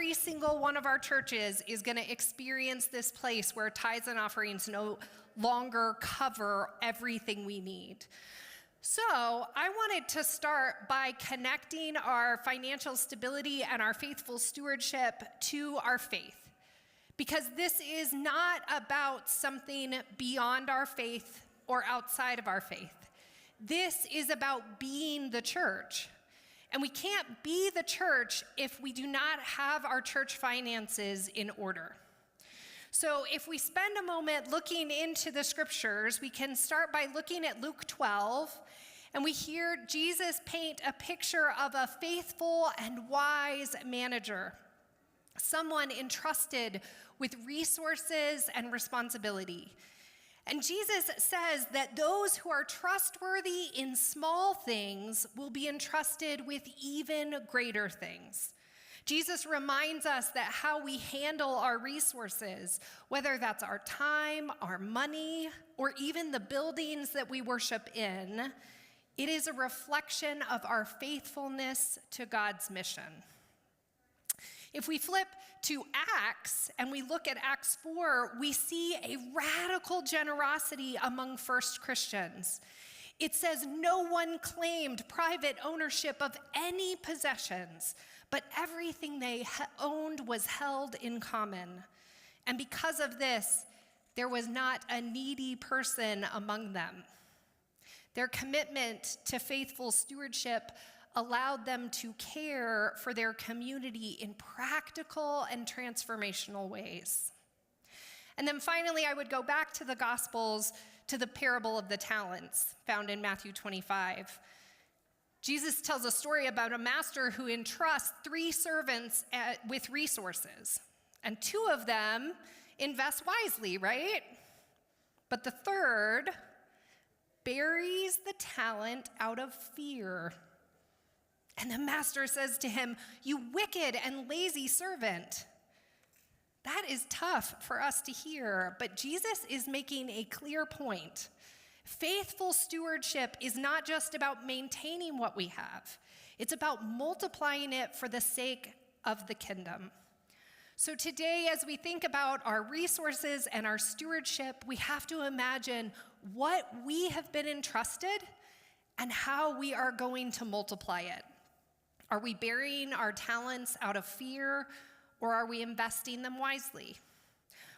every single one of our churches is going to experience this place where tithes and offerings no longer cover everything we need. So I wanted to start by connecting our financial stability and our faithful stewardship to our faith, because this is not about something beyond our faith or outside of our faith. This is about being the church. And we can't be the church if we do not have our church finances in order. So if we spend a moment looking into the scriptures, we can start by looking at Luke 12, and we hear Jesus paint a picture of a faithful and wise manager, someone entrusted with resources and responsibility. And Jesus says that those who are trustworthy in small things will be entrusted with even greater things. Jesus reminds us that how we handle our resources, whether that's our time, our money, or even the buildings that we worship in, it is a reflection of our faithfulness to God's mission. If we flip to Acts and we look at Acts 4, we see a radical generosity among first Christians. It says no one claimed private ownership of any possessions, but everything they owned was held in common. And because of this, there was not a needy person among them. Their commitment to faithful stewardship allowed them to care for their community in practical and transformational ways. And then finally, I would go back to the Gospels, to the parable of the talents found in Matthew 25. Jesus tells a story about a master who entrusts 3 servants with resources, and 2 of them invest wisely, right? But the third buries the talent out of fear. And the master says to him, "You wicked and lazy servant." That is tough for us to hear, but Jesus is making a clear point. Faithful stewardship is not just about maintaining what we have. It's about multiplying it for the sake of the kingdom. So today, as we think about our resources and our stewardship, we have to imagine what we have been entrusted and how we are going to multiply it. Are we burying our talents out of fear, or are we investing them wisely?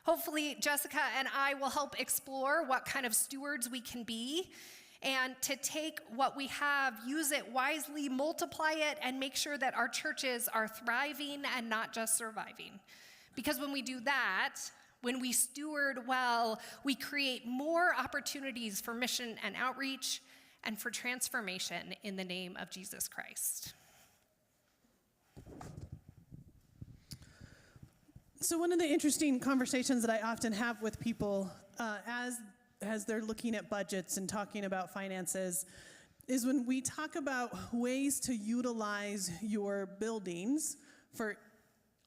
Hopefully, Jessica and I will help explore what kind of stewards we can be, and to take what we have, use it wisely, multiply it, and make sure that our churches are thriving and not just surviving. Because when we do that, when we steward well, we create more opportunities for mission and outreach and for transformation in the name of Jesus Christ. So one of the interesting conversations that I often have with people as they're looking at budgets and talking about finances is when we talk about ways to utilize your buildings for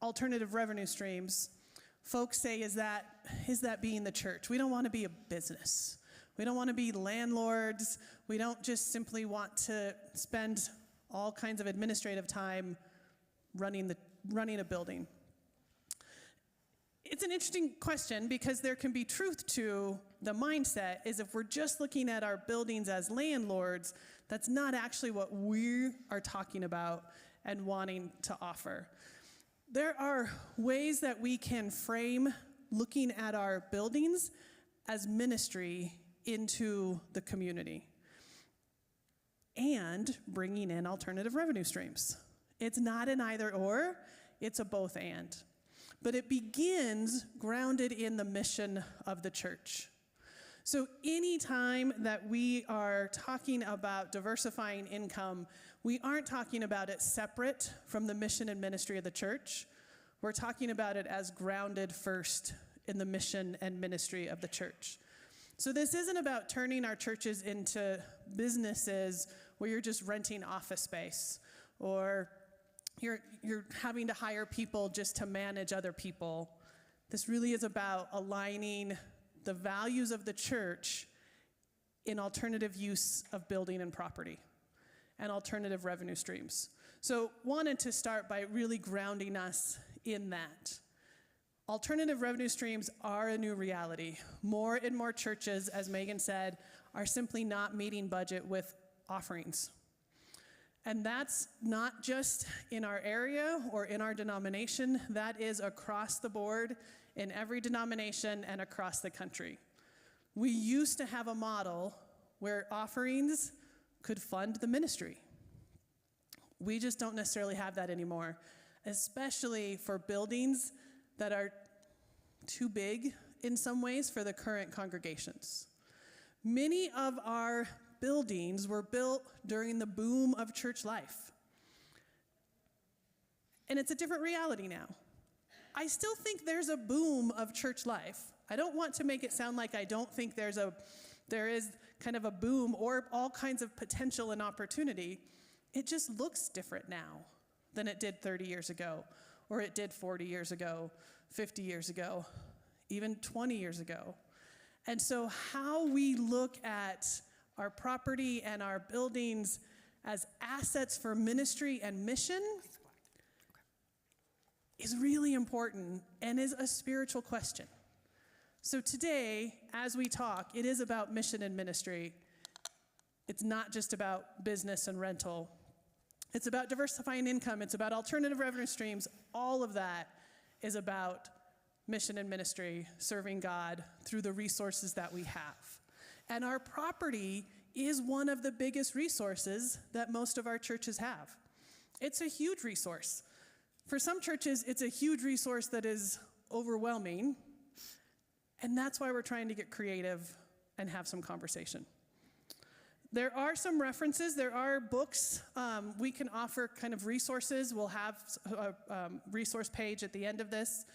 alternative revenue streams. Folks say, is that being the church? We don't want to be a business. We don't want to be landlords. We don't just simply want to spend all kinds of administrative time running a building. It's an interesting question because there can be truth to the mindset is if we're just looking at our buildings as landlords, that's not actually what we are talking about and wanting to offer. There are ways that we can frame looking at our buildings as ministry into the community and bringing in alternative revenue streams. It's not an either or, it's a both and. But it begins grounded in the mission of the church. So anytime that we are talking about diversifying income, we aren't talking about it separate from the mission and ministry of the church. We're talking about it as grounded first in the mission and ministry of the church. So this isn't about turning our churches into businesses where you're just renting office space or you're having to hire people just to manage other people. This really is about aligning the values of the church in alternative use of building and property and alternative revenue streams. So wanted to start by really grounding us in that. Alternative revenue streams are a new reality. More and more churches, as Megan said, are simply not meeting budget with offerings. And that's not just in our area or in our denomination, that is across the board in every denomination and across the country. We used to have a model where offerings could fund the ministry. We just don't necessarily have that anymore, especially for buildings that are too big in some ways for the current congregations. Many of our buildings were built during the boom of church life. And it's a different reality now. I still think there's a boom of church life. I don't want to make it sound like I don't think there is kind of a boom or all kinds of potential and opportunity. It just looks different now than it did 30 years ago, or it did 40 years ago, 50 years ago, even 20 years ago. And so how we look at our property and our buildings as assets for ministry and mission is really important and is a spiritual question. So today, as we talk, it is about mission and ministry. It's not just about business and rental. It's about diversifying income. It's about alternative revenue streams. All of that is about mission and ministry, serving God through the resources that we have. And our property is one of the biggest resources that most of our churches have. It's a huge resource. For some churches, it's a huge resource that is overwhelming, and that's why we're trying to get creative and have some conversation. There are some references. There are books. We can offer kind of resources. We'll have a resource page at the end of this.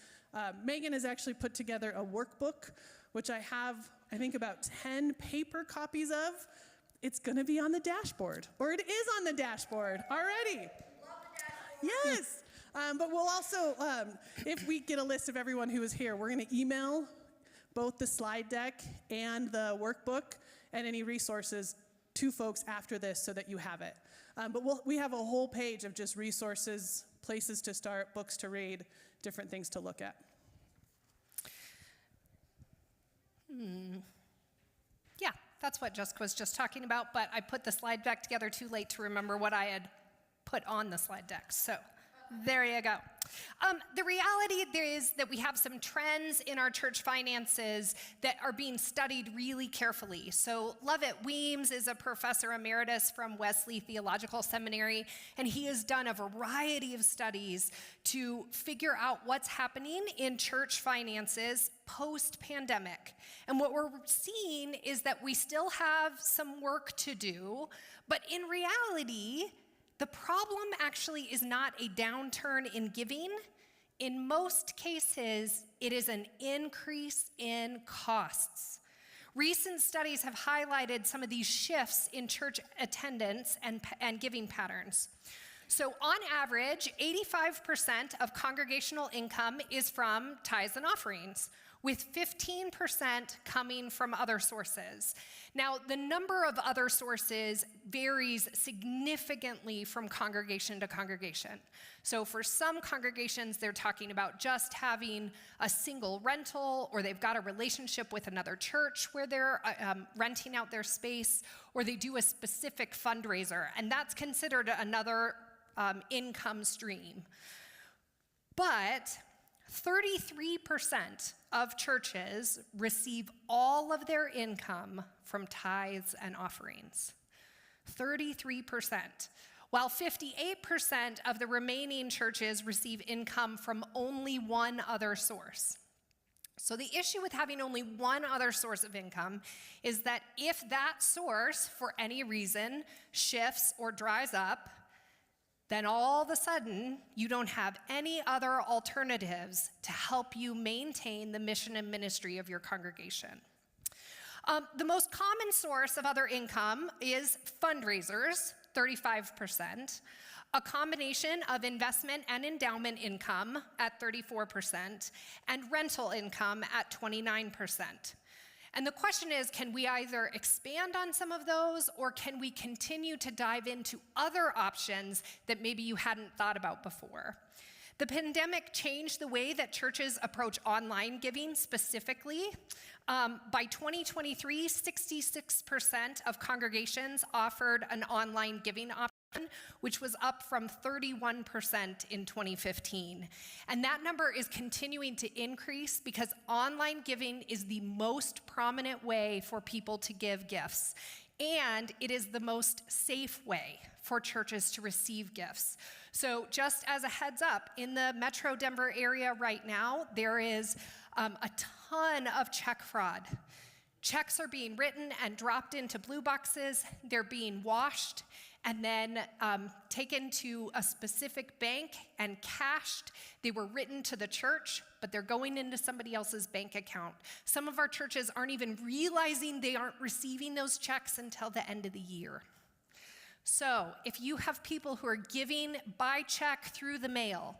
Megan has actually put together a workbook, which I have, I think, about 10 paper copies of. It's going to be on the dashboard, or it is on the dashboard already. Love the dashboard. Yes. But we'll also, if we get a list of everyone who is here, we're going to email both the slide deck and the workbook and any resources to folks after this so that you have it. But we have a whole page of just resources, places to start, books to read, different things to look at. Yeah, that's what Jessica was just talking about, but I put the slide deck together too late to remember what I had put on the slide deck, so there you go. The reality there is that we have some trends in our church finances that are being studied really carefully. So Lovett Weems is a professor emeritus from Wesley Theological Seminary, and he has done a variety of studies to figure out what's happening in church finances post-pandemic. And what we're seeing is that we still have some work to do, but in reality, the problem actually is not a downturn in giving. In most cases, it is an increase in costs. Recent studies have highlighted some of these shifts in church attendance and giving patterns. So on average, 85% of congregational income is from tithes and offerings, with 15% coming from other sources. Now, the number of other sources varies significantly from congregation to congregation. So for some congregations, they're talking about just having a single rental, or they've got a relationship with another church where they're renting out their space, or they do a specific fundraiser, and that's considered another income stream. But 33% of churches receive all of their income from tithes and offerings. 33%. While 58% of the remaining churches receive income from only one other source. So the issue with having only one other source of income is that if that source, for any reason, shifts or dries up, then all of a sudden, you don't have any other alternatives to help you maintain the mission and ministry of your congregation. The most common source of other income is fundraisers, 35%, a combination of investment and endowment income at 34%, and rental income at 29%. And the question is, can we either expand on some of those, or can we continue to dive into other options that maybe you hadn't thought about before? The pandemic changed the way that churches approach online giving specifically. By 2023, 66% of congregations offered an online giving option, which was up from 31% in 2015. And that number is continuing to increase because online giving is the most prominent way for people to give gifts. And it is the most safe way for churches to receive gifts. So just as a heads up, in the Metro Denver area right now, there is a ton of check fraud. Checks are being written and dropped into blue boxes. They're being washed and then taken to a specific bank and cashed. They were written to the church, but they're going into somebody else's bank account. Some of our churches aren't even realizing they aren't receiving those checks until the end of the year. So if you have people who are giving by check through the mail,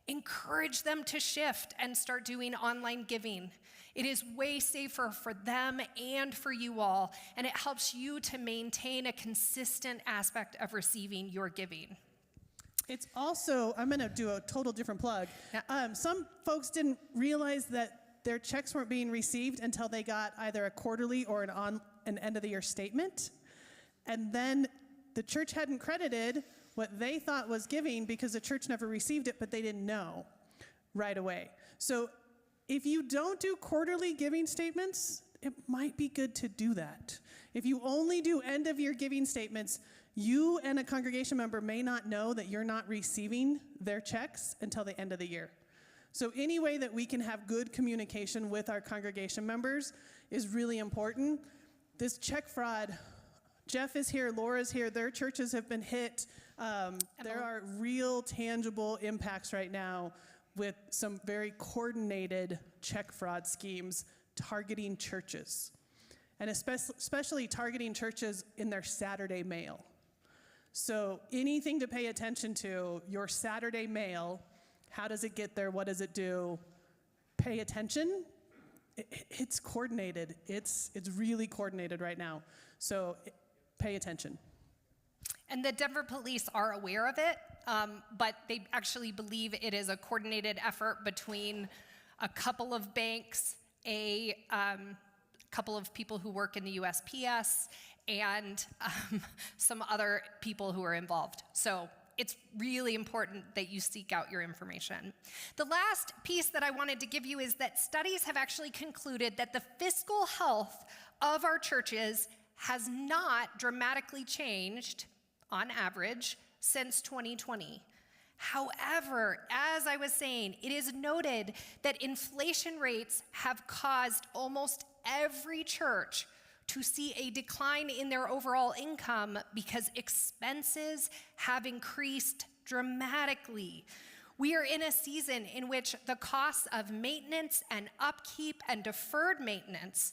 encourage them to shift and start doing online giving. It is way safer for them and for you all, and it helps you to maintain a consistent aspect of receiving your giving. It's also, I'm going to do a total different plug. Yeah. Some folks didn't realize that their checks weren't being received until they got either a quarterly or an end-of-the-year statement, and then the church hadn't credited what they thought was giving because the church never received it, but they didn't know right away. So if you don't do quarterly giving statements, it might be good to do that. If you only do end-of-year giving statements, you and a congregation member may not know that you're not receiving their checks until the end of the year. So any way that we can have good communication with our congregation members is really important. This check fraud, Jeff is here, Laura's here, their churches have been hit. There are real tangible impacts right now with some very coordinated check fraud schemes targeting churches, and especially targeting churches in their Saturday mail. So anything to pay attention to, your Saturday mail, how does it get there, what does it do? Pay attention. It's coordinated. It's really coordinated right now. So pay attention. And the Denver police are aware of it, but they actually believe it is a coordinated effort between a couple of banks, a couple of people who work in the USPS, and some other people who are involved. So it's really important that you seek out your information. The last piece that I wanted to give you is that studies have actually concluded that the fiscal health of our churches has not dramatically changed on average since 2020. However, as I was saying, it is noted that inflation rates have caused almost every church to see a decline in their overall income because expenses have increased dramatically. We are in a season in which the costs of maintenance and upkeep and deferred maintenance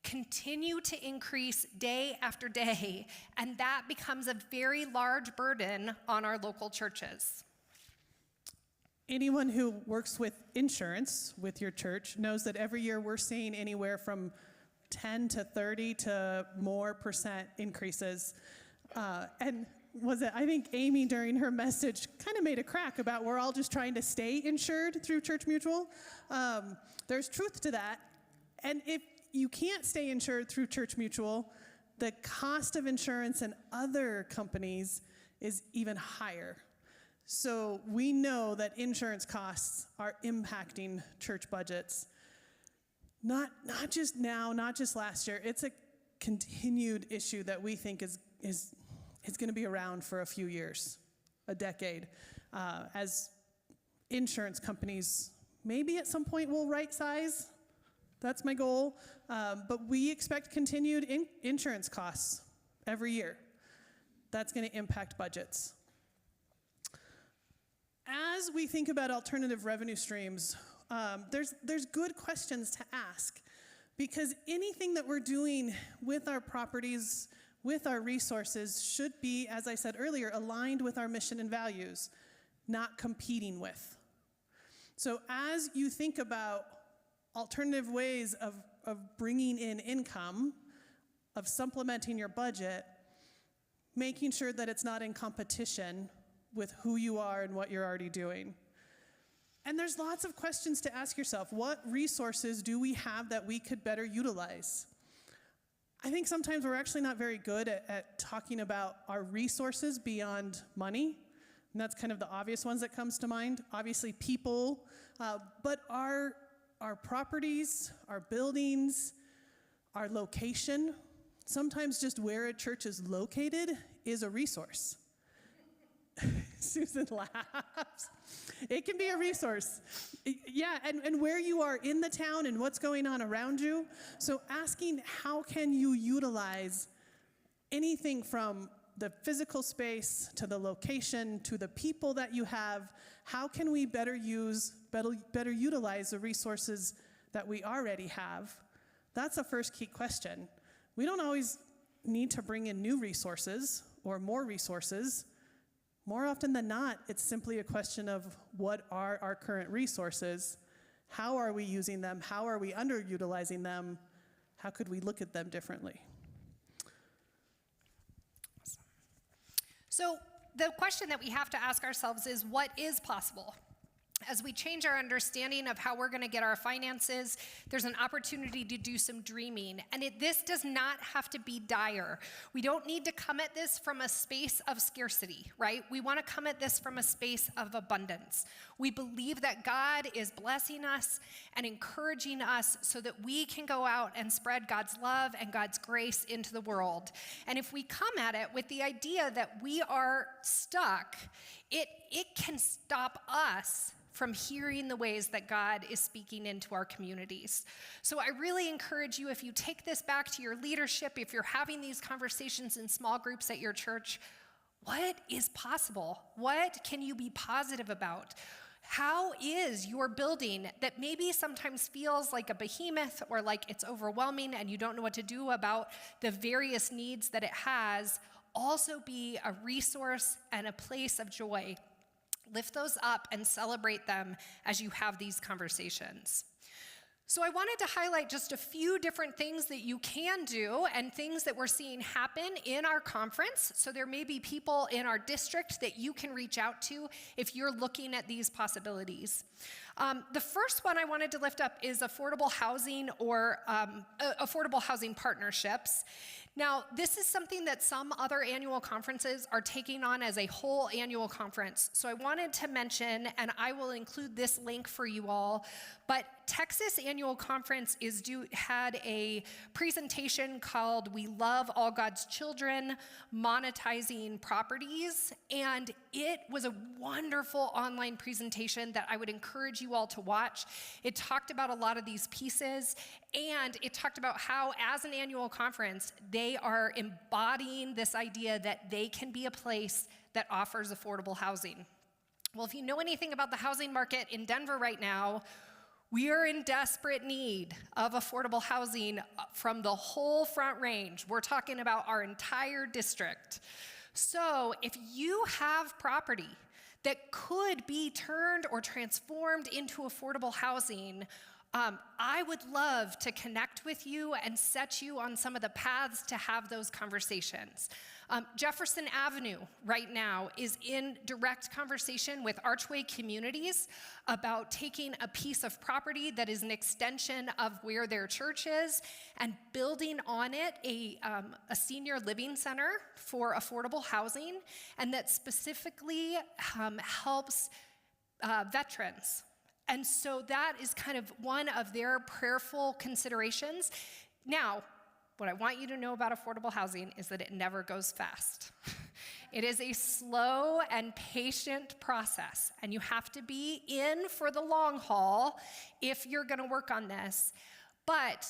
continue to increase day after day, and that becomes a very large burden on our local churches. Anyone who works with insurance with your church knows that every year we're seeing anywhere from 10 to 30 to more % increases. And I think Amy during her message kind of made a crack about we're all just trying to stay insured through Church Mutual. There's truth to that. And if you can't stay insured through Church Mutual, the cost of insurance in other companies is even higher. So we know that insurance costs are impacting church budgets. Not just now, not just last year. It's a continued issue that we think is going to be around for a few years, a decade, as insurance companies maybe at some point will right size. That's my goal. But we expect continued insurance costs every year. That's going to impact budgets. As we think about alternative revenue streams, there's good questions to ask, because anything that we're doing with our properties, with our resources, should be, as I said earlier, aligned with our mission and values, not competing with. So as you think about alternative ways of bringing in income, of supplementing your budget, making sure that it's not in competition with who you are and what you're already doing. And there's lots of questions to ask yourself. What resources do we have that we could better utilize? I think sometimes we're actually not very good at talking about our resources beyond money. And that's kind of the obvious ones that comes to mind. Obviously people, but our properties, our buildings, our location, sometimes just where a church is located is a resource. Susan laughs. It can be a resource. Yeah, and where you are in the town and what's going on around you. So asking how can you utilize anything from the physical space to the location to the people that you have, how can we better utilize the resources that we already have? That's the first key question. We don't always need to bring in new resources or more resources. More often than not, it's simply a question of what are our current resources? How are we using them? How are we underutilizing them? How could we look at them differently? So the question that we have to ask ourselves is, what is possible? As we change our understanding of how we're going to get our finances, there's an opportunity to do some dreaming. And this does not have to be dire. We don't need to come at this from a space of scarcity, right? We want to come at this from a space of abundance. We believe that God is blessing us and encouraging us so that we can go out and spread God's love and God's grace into the world. And if we come at it with the idea that we are stuck, it can stop us from hearing the ways that God is speaking into our communities. So I really encourage you, if you take this back to your leadership, if you're having these conversations in small groups at your church, what is possible? What can you be positive about? How is your building that maybe sometimes feels like a behemoth or like it's overwhelming and you don't know what to do about the various needs that it has, also be a resource and a place of joy? Lift those up and celebrate them as you have these conversations. So I wanted to highlight just a few different things that you can do and things that we're seeing happen in our conference. So there may be people in our district that you can reach out to if you're looking at these possibilities. The first one I wanted to lift up is affordable housing or affordable housing partnerships. Now, this is something that some other annual conferences are taking on as a whole annual conference. So I wanted to mention, and I will include this link for you all, but Texas Annual Conference had a presentation called We Love All God's Children, Monetizing Properties, and it was a wonderful online presentation that I would encourage you all to watch. It talked about a lot of these pieces, and it talked about how, as an annual conference, they are embodying this idea that they can be a place that offers affordable housing. Well, if you know anything about the housing market in Denver right now, we are in desperate need of affordable housing from the whole Front Range. We're talking about our entire district. So if you have property that could be turned or transformed into affordable housing, I would love to connect with you and set you on some of the paths to have those conversations. Jefferson Avenue right now is in direct conversation with Archway Communities about taking a piece of property that is an extension of where their church is and building on it a senior living center for affordable housing, and that specifically helps veterans. And so that is kind of one of their prayerful considerations. Now, what I want you to know about affordable housing is that it never goes fast. It is a slow and patient process, and you have to be in for the long haul if you're going to work on this. But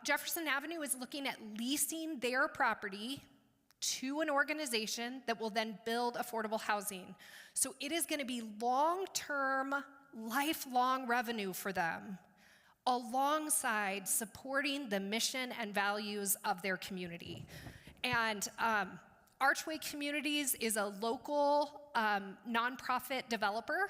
Jefferson Avenue is looking at leasing their property to an organization that will then build affordable housing. So it is going to be long-term, lifelong revenue for them, alongside supporting the mission and values of their community. And Archway Communities is a local nonprofit developer.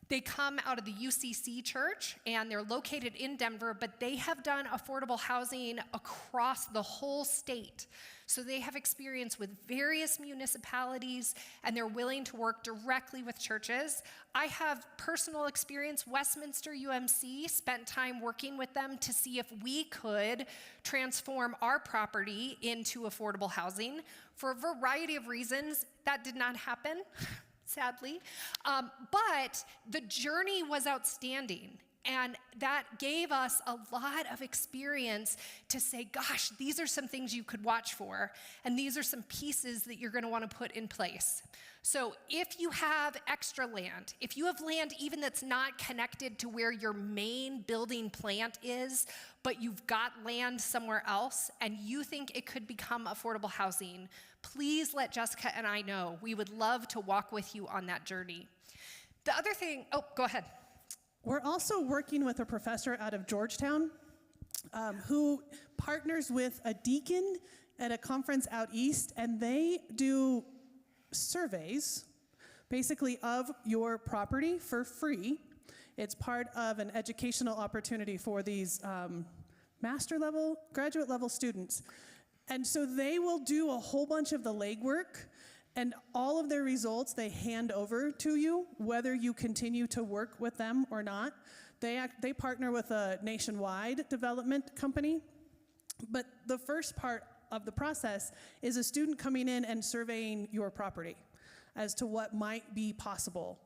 They come out of the UCC church, and they're located in Denver, but they have done affordable housing across the whole state. So they have experience with various municipalities, and they're willing to work directly with churches. I have personal experience. Westminster UMC spent time working with them to see if we could transform our property into affordable housing. For a variety of reasons, that did not happen. Sadly. But the journey was outstanding. And that gave us a lot of experience to say, gosh, these are some things you could watch for. And these are some pieces that you're going to want to put in place. So if you have extra land, if you have land even that's not connected to where your main building plant is, but you've got land somewhere else and you think it could become affordable housing, please let Jessica and I know. We would love to walk with you on that journey. The other thing, go ahead. We're also working with a professor out of Georgetown who partners with a deacon at a conference out east, and they do surveys, basically, of your property for free. It's part of an educational opportunity for these master level, graduate level students. And so they will do a whole bunch of the legwork, and all of their results they hand over to you, whether you continue to work with them or not. They partner with a nationwide development company. But the first part of the process is a student coming in and surveying your property as to what might be possible.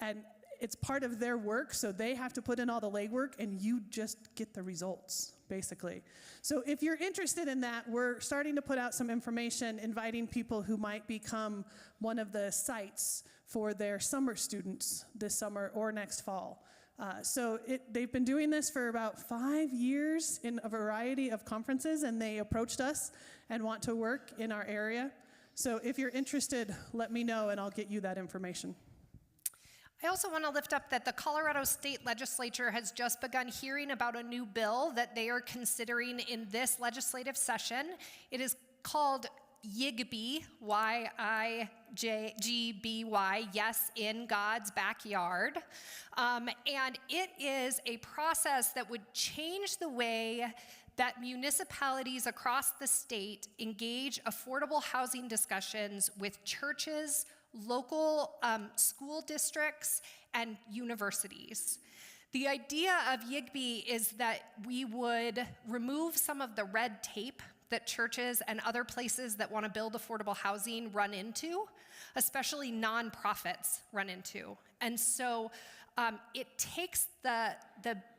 And it's part of their work, so they have to put in all the legwork, and you just get the results, basically. So if you're interested in that, we're starting to put out some information inviting people who might become one of the sites for their summer students this summer or next fall. They've been doing this for about 5 years in a variety of conferences, and they approached us and want to work in our area. So if you're interested, let me know, and I'll get you that information. I also want to lift up that the Colorado State Legislature has just begun hearing about a new bill that they are considering in this legislative session. It is called YIGBY, Y-I-G-B-Y, Yes in God's Backyard. And it is a process that would change the way that municipalities across the state engage affordable housing discussions with churches, local school districts, and universities. The idea of YIGBY is that we would remove some of the red tape that churches and other places that want to build affordable housing run into, especially nonprofits run into. And so it takes the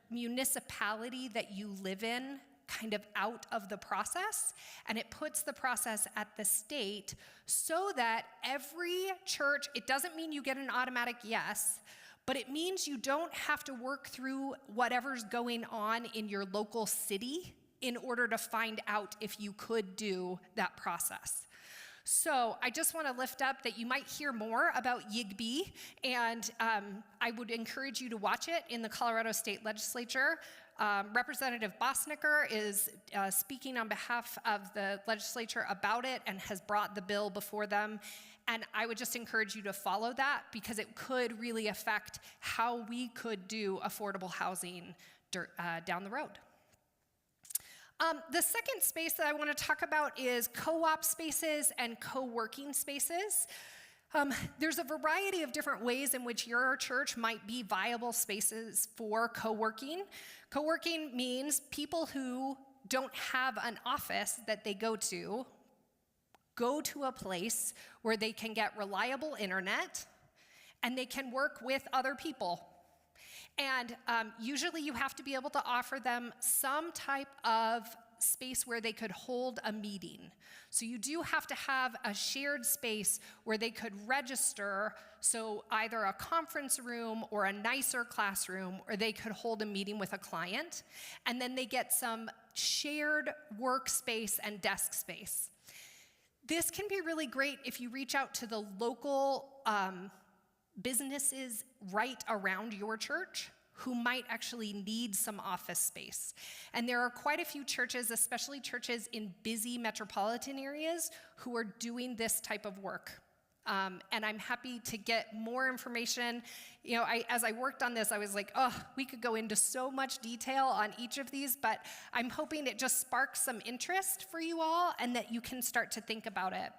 municipality that you live in kind of out of the process, and it puts the process at the state so that every church, it doesn't mean you get an automatic yes, but it means you don't have to work through whatever's going on in your local city in order to find out if you could do that process. So I just want to lift up that you might hear more about YIGBY, and I would encourage you to watch it in the Colorado State Legislature. Representative Bosnicker is speaking on behalf of the legislature about it and has brought the bill before them. And I would just encourage you to follow that because it could really affect how we could do affordable housing down the road. The second space that I want to talk about is co-op spaces and co-working spaces. There's a variety of different ways in which your church might be viable spaces for co-working. Co-working means people who don't have an office that they go to a place where they can get reliable internet and they can work with other people. And usually you have to be able to offer them some type of space where they could hold a meeting. So you do have to have a shared space where they could register, so either a conference room or a nicer classroom, or they could hold a meeting with a client, and then they get some shared workspace and desk space. This can be really great if you reach out to the local businesses right around your church who might actually need some office space. And there are quite a few churches, especially churches in busy metropolitan areas, who are doing this type of work. And I'm happy to get more information As I worked on this, I was like, oh, we could go into so much detail on each of these, but I'm hoping it just sparks some interest for you all and that you can start to think about it.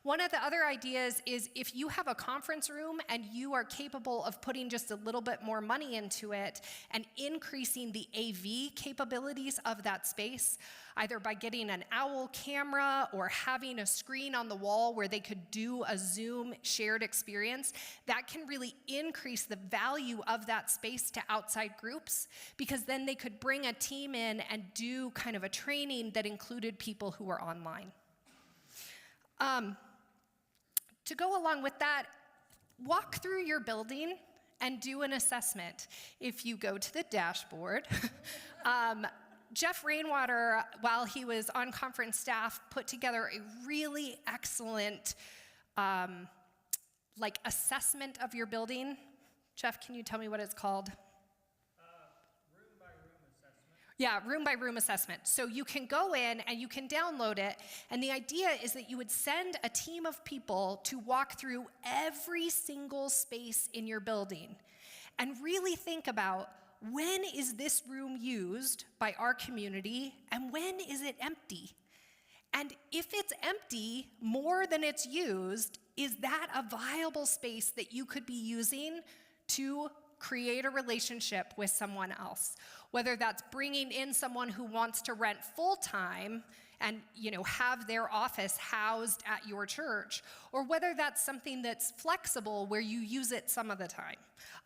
One of the other ideas is if you have a conference room and you are capable of putting just a little bit more money into it and increasing the AV capabilities of that space, either by getting an owl camera or having a screen on the wall where they could do a Zoom shared experience, that can really increase the value of that space to outside groups, because then they could bring a team in and do kind of a training that included people who were online. To go along with that, walk through your building and do an assessment. If you go to the dashboard, Jeff Rainwater, while he was on conference staff, put together a really excellent assessment of your building. Jeff, can you tell me what it's called? Room by room assessment. Yeah, room by room assessment. So you can go in and you can download it, and the idea is that you would send a team of people to walk through every single space in your building and really think about, when is this room used by our community and when is it empty? And if it's empty more than it's used, is that a viable space that you could be using to create a relationship with someone else? Whether that's bringing in someone who wants to rent full-time and have their office housed at your church, or whether that's something that's flexible where you use it some of the time.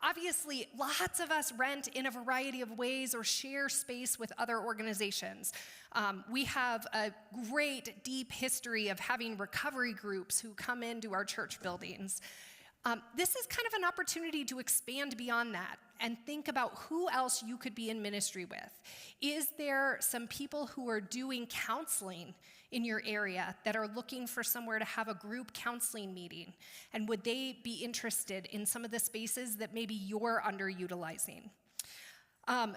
Obviously, lots of us rent in a variety of ways or share space with other organizations. We have a great, deep history of having recovery groups who come into our church buildings. This is kind of an opportunity to expand beyond that and think about who else you could be in ministry with. Is there some people who are doing counseling in your area that are looking for somewhere to have a group counseling meeting? And would they be interested in some of the spaces that maybe you're underutilizing?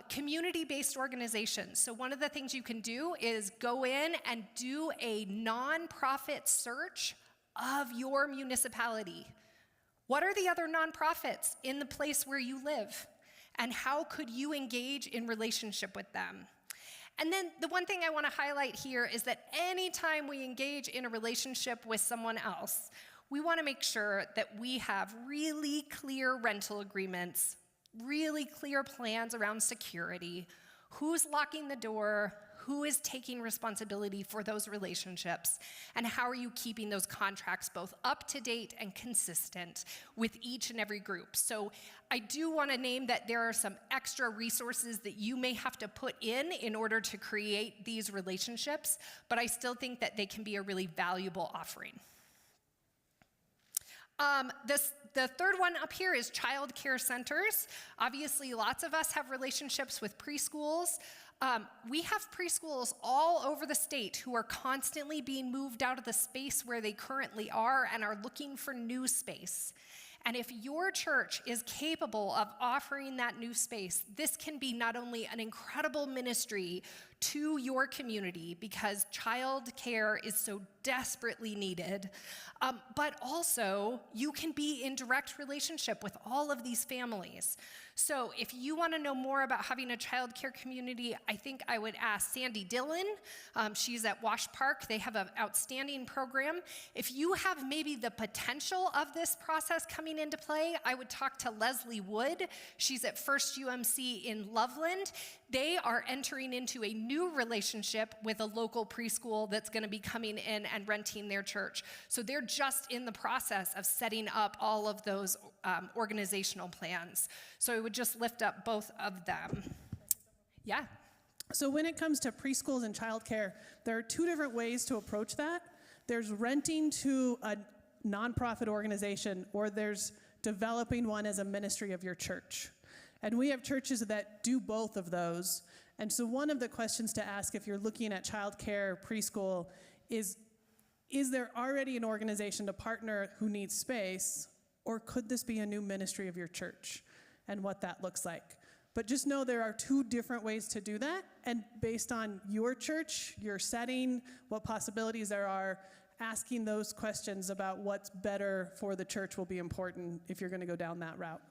Community-based organizations. So one of the things you can do is go in and do a nonprofit search of your municipality. What are the other nonprofits in the place where you live? And how could you engage in relationship with them? And then the one thing I want to highlight here is that anytime we engage in a relationship with someone else, we want to make sure that we have really clear rental agreements, really clear plans around security, who's locking the door, who is taking responsibility for those relationships, and how are you keeping those contracts both up to date and consistent with each and every group. So I do want to name that there are some extra resources that you may have to put in order to create these relationships, but I still think that they can be a really valuable offering. The third one up here is child care centers. Obviously, lots of us have relationships with preschools. We have preschools all over the state who are constantly being moved out of the space where they currently are and are looking for new space. And if your church is capable of offering that new space, this can be not only an incredible ministry to your community, because child care is so desperately needed, but also you can be in direct relationship with all of these families. So if you want to know more about having a child care community, I think I would ask Sandy Dillon. She's at Wash Park. They have an outstanding program. If you have maybe the potential of this process coming into play, I would talk to Leslie Wood. She's at First UMC in Loveland. They are entering into a new relationship with a local preschool that's going to be coming in and renting their church. So they're just in the process of setting up all of those organizational plans. So I would just lift up both of them. Yeah. So when it comes to preschools and childcare, there are two different ways to approach that. There's renting to a nonprofit organization, or there's developing one as a ministry of your church. And we have churches that do both of those. And so one of the questions to ask if you're looking at childcare, preschool, is there already an organization to partner who needs space, or could this be a new ministry of your church, and what that looks like? But just know there are two different ways to do that, and based on your church, your setting, what possibilities there are, asking those questions about what's better for the church will be important if you're going to go down that route.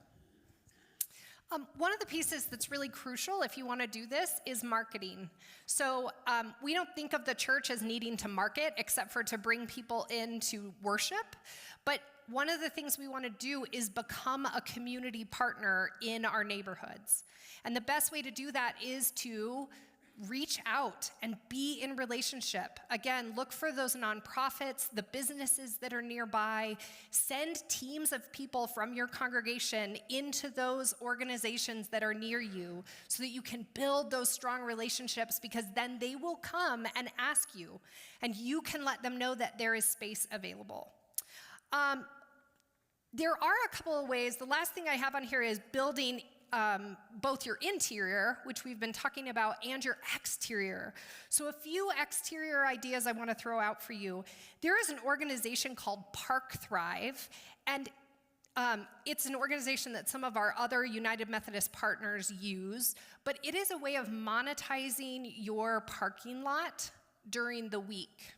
One of the pieces that's really crucial if you want to do this is marketing. So we don't think of the church as needing to market except for to bring people in to worship. But one of the things we want to do is become a community partner in our neighborhoods. And the best way to do that is to reach out and be in relationship. Again, look for those nonprofits, the businesses that are nearby. Send teams of people from your congregation into those organizations that are near you so that you can build those strong relationships, because then they will come and ask you, and you can let them know that there is space available. There are a couple of ways. The last thing I have on here is building both your interior, which we've been talking about, and your exterior. So a few exterior ideas I want to throw out for you. There is an organization called Park Thrive, and it's an organization that some of our other United Methodist partners use, but it is a way of monetizing your parking lot during the week.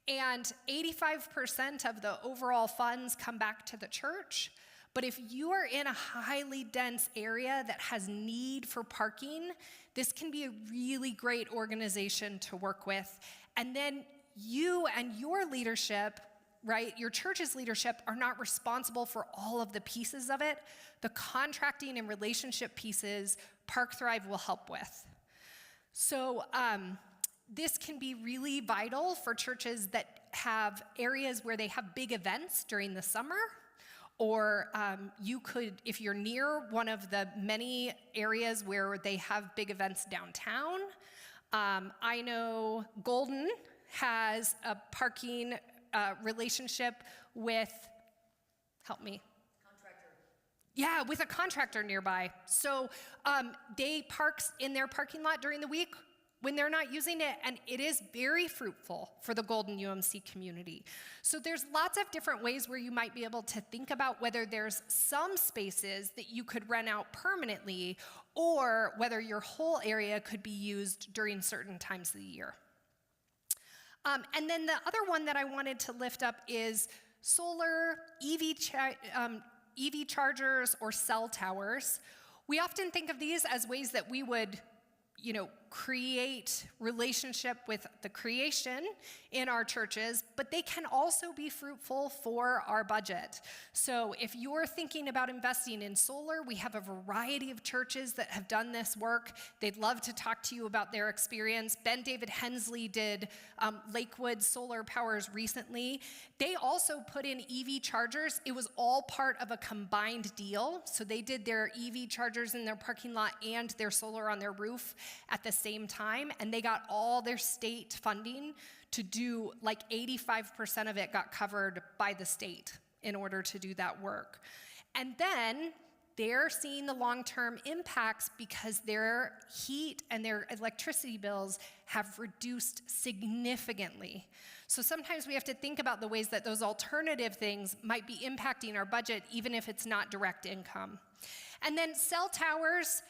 And 85% of the overall funds come back to the church. But if you are in a highly dense area that has need for parking, this can be a really great organization to work with. And then you and your leadership, right, your church's leadership, are not responsible for all of the pieces of it. The contracting and relationship pieces, Park Thrive will help with. So this can be really vital for churches that have areas where they have big events during the summer. Or you could, if you're near one of the many areas where they have big events downtown. I know Golden has a parking relationship with, help me. Contractor. Yeah, with a contractor nearby. So they park in their parking lot during the week when they're not using it, and it is very fruitful for the Golden UMC community. So there's lots of different ways where you might be able to think about whether there's some spaces that you could rent out permanently, or whether your whole area could be used during certain times of the year. And then the other one that I wanted to lift up is solar, EV chargers, or cell towers. We often think of these as ways that we would create relationship with the creation in our churches, but they can also be fruitful for our budget. So if you're thinking about investing in solar, we have a variety of churches that have done this work. They'd love to talk to you about their experience. Ben David Hensley did Lakewood Solar Powers recently. They also put in EV chargers. It was all part of a combined deal. So they did their EV chargers in their parking lot and their solar on their roof at the same time, and they got all their state funding to do, like 85% of it got covered by the state in order to do that work. And then they're seeing the long-term impacts because their heat and their electricity bills have reduced significantly. So sometimes we have to think about the ways that those alternative things might be impacting our budget, even if it's not direct income. And then cell towers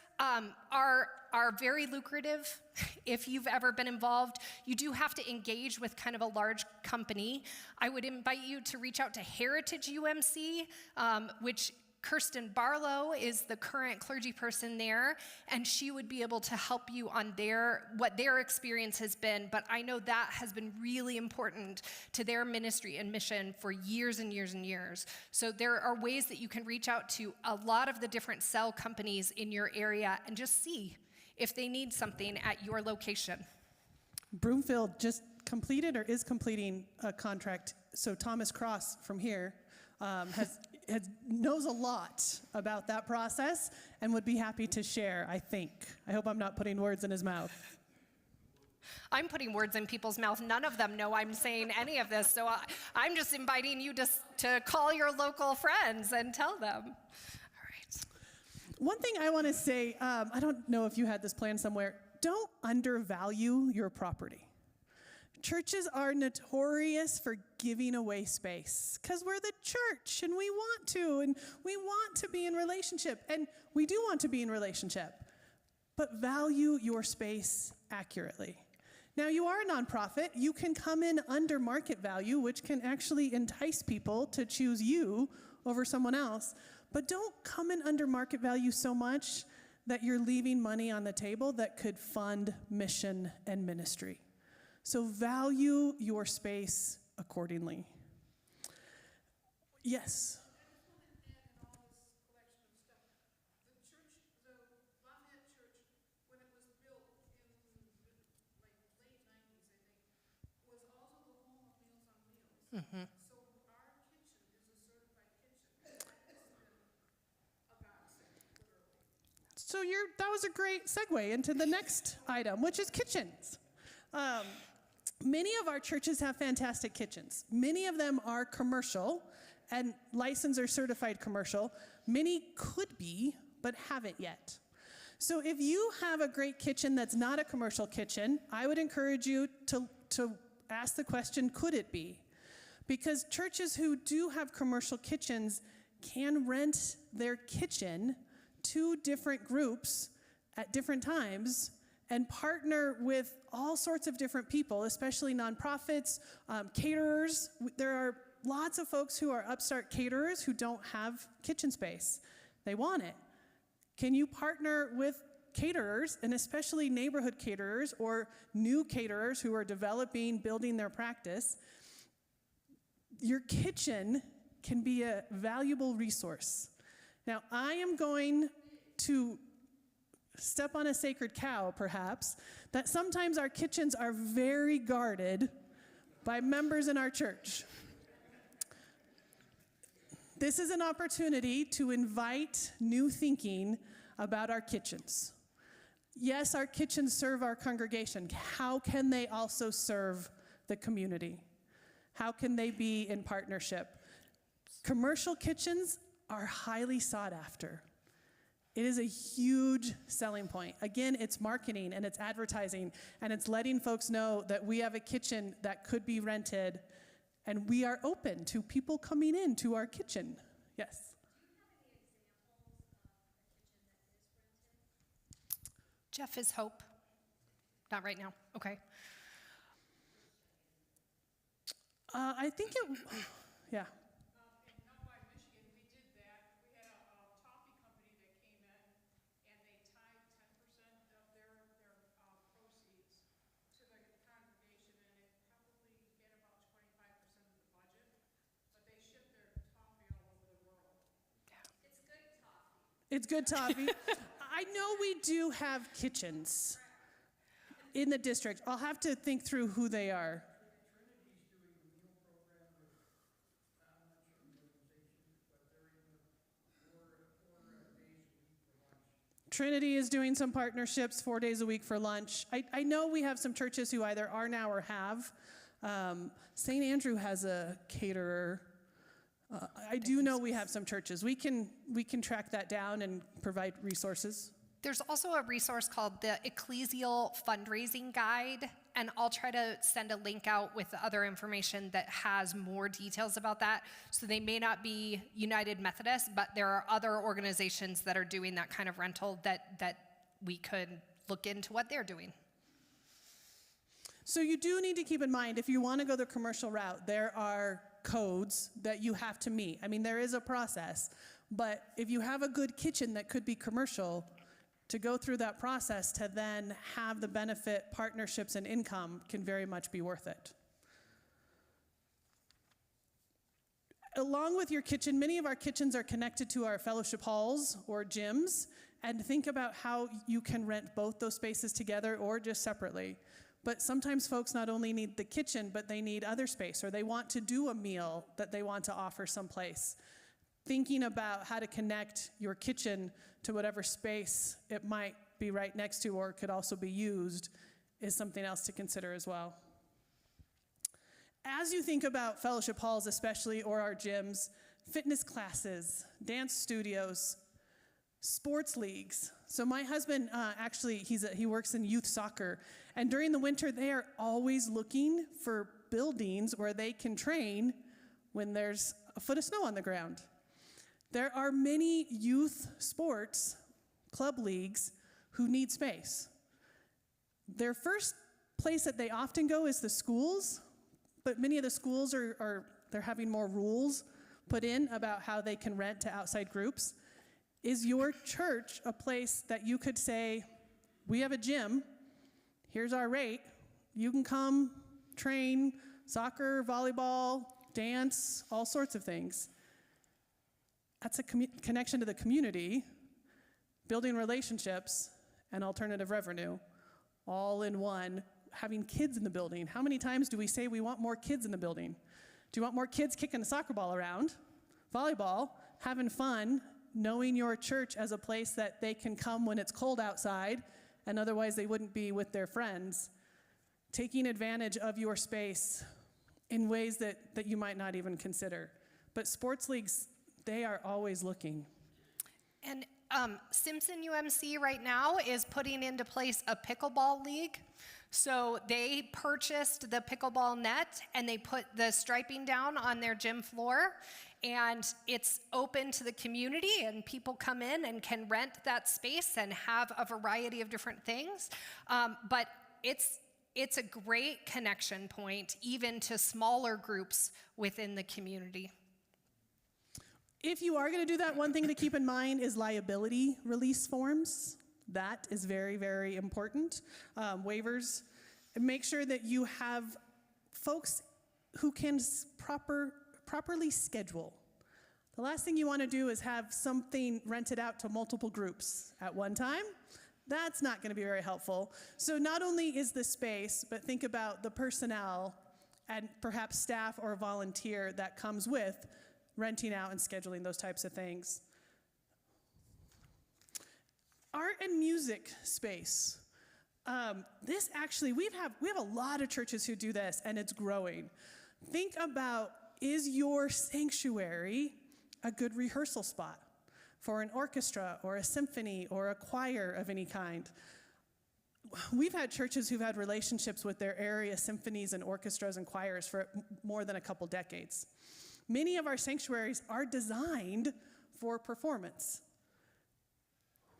are very lucrative. If you've ever been involved, you do have to engage with kind of a large company. I would invite you to reach out to Heritage UMC, which Kirsten Barlow is the current clergy person there, and she would be able to help you on what their experience has been. But I know that has been really important to their ministry and mission for years and years and years. So there are ways that you can reach out to a lot of the different cell companies in your area and just see if they need something at your location. Broomfield just completed or is completing a contract. So Thomas Cross from here knows a lot about that process and would be happy to share, I think. I hope I'm not putting words in his mouth. I'm putting words in people's mouth. None of them know I'm saying any of this, so I'm just inviting you to call your local friends and tell them. All right. One thing I want to say, I don't know if you had this planned somewhere, don't undervalue your property. Churches are notorious for giving away space because we're the church and we want to be in relationship, and we do want to be in relationship, but value your space accurately. Now, you are a nonprofit. You can come in under market value, which can actually entice people to choose you over someone else, But don't come in under market value so much that you're leaving money on the table that could fund mission and ministry. So value your space accordingly. Yes? Mm-hmm. So our kitchen is a certified kitchen. It's been a godsend, literally. So that was a great segue into the next item, which is kitchens. Many of our churches have fantastic kitchens. Many of them are commercial and licensed or certified commercial. Many could be, but haven't yet. So if you have a great kitchen that's not a commercial kitchen, I would encourage you to ask the question, could it be? Because churches who do have commercial kitchens can rent their kitchen to different groups at different times and partner with all sorts of different people, especially nonprofits, caterers. There are lots of folks who are upstart caterers who don't have kitchen space. They want it. Can you partner with caterers, and especially neighborhood caterers or new caterers who are building their practice? Your kitchen can be a valuable resource. Now, I am going to step on a sacred cow, perhaps, that sometimes our kitchens are very guarded by members in our church. This is an opportunity to invite new thinking about our kitchens. Yes, our kitchens serve our congregation. How can they also serve the community? How can they be in partnership? Commercial kitchens are highly sought after. It is a huge selling point. Again, it's marketing and it's advertising and it's letting folks know that we have a kitchen that could be rented and we are open to people coming into our kitchen. Yes? Jeff is hope. Not right now. Okay. I think yeah. In Novi, Michigan, we did that. We had a toffee company that came in, and they tied 10% of their proceeds to the congregation, and it probably get about 25% of the budget. But they ship their toffee all over the world. It's good toffee. I know we do have kitchens in the district. I'll have to think through who they are. Trinity is doing some partnerships 4 days a week for lunch. I know we have some churches who either are now or have. St. Andrew has a caterer. I do know we have some churches. We can track that down and provide resources. There's also a resource called the Ecclesial Fundraising Guide, and I'll try to send a link out with other information that has more details about that. So they may not be United Methodist, but there are other organizations that are doing that kind of rental that we could look into what they're doing. So you do need to keep in mind, if you want to go the commercial route, there are codes that you have to meet. I mean, there is a process, but if you have a good kitchen that could be commercial, to go through that process to then have the benefit, partnerships, and income can very much be worth it. Along with your kitchen, many of our kitchens are connected to our fellowship halls or gyms, and think about how you can rent both those spaces together or just separately. But sometimes folks not only need the kitchen, but they need other space, or they want to do a meal that they want to offer someplace. Thinking about how to connect your kitchen to whatever space it might be right next to or could also be used is something else to consider as well. As you think about fellowship halls especially, or our gyms, fitness classes, dance studios, sports leagues. So my husband, actually, he works in youth soccer, and during the winter they are always looking for buildings where they can train when there's a foot of snow on the ground. There are many youth sports club leagues who need space. Their first place that they often go is the schools, but many of the schools they're having more rules put in about how they can rent to outside groups. Is your church a place that you could say, we have a gym, here's our rate, you can come train soccer, volleyball, dance, all sorts of things. That's a connection to the community, building relationships, and alternative revenue, all in one. Having kids in the building. How many times do we say we want more kids in the building? Do you want more kids kicking a soccer ball around, volleyball, having fun, knowing your church as a place that they can come when it's cold outside, and otherwise they wouldn't be with their friends, taking advantage of your space in ways that you might not even consider. But sports leagues, they are always looking. And Simpson UMC right now is putting into place a pickleball league. So they purchased the pickleball net and they put the striping down on their gym floor, and it's open to the community, and people come in and can rent that space and have a variety of different things. But it's a great connection point even to smaller groups within the community. If you are going to do that, one thing to keep in mind is liability release forms. That is very, very important. Waivers. And make sure that you have folks who can properly schedule. The last thing you want to do is have something rented out to multiple groups at one time. That's not going to be very helpful. So not only is the space, but think about the personnel and perhaps staff or volunteer that comes with renting out and scheduling those types of things. Art and music space. This actually, we have a lot of churches who do this, and it's growing. Think about, is your sanctuary a good rehearsal spot for an orchestra or a symphony or a choir of any kind? We've had churches who've had relationships with their area symphonies and orchestras and choirs for more than a couple decades. Many of our sanctuaries are designed for performance.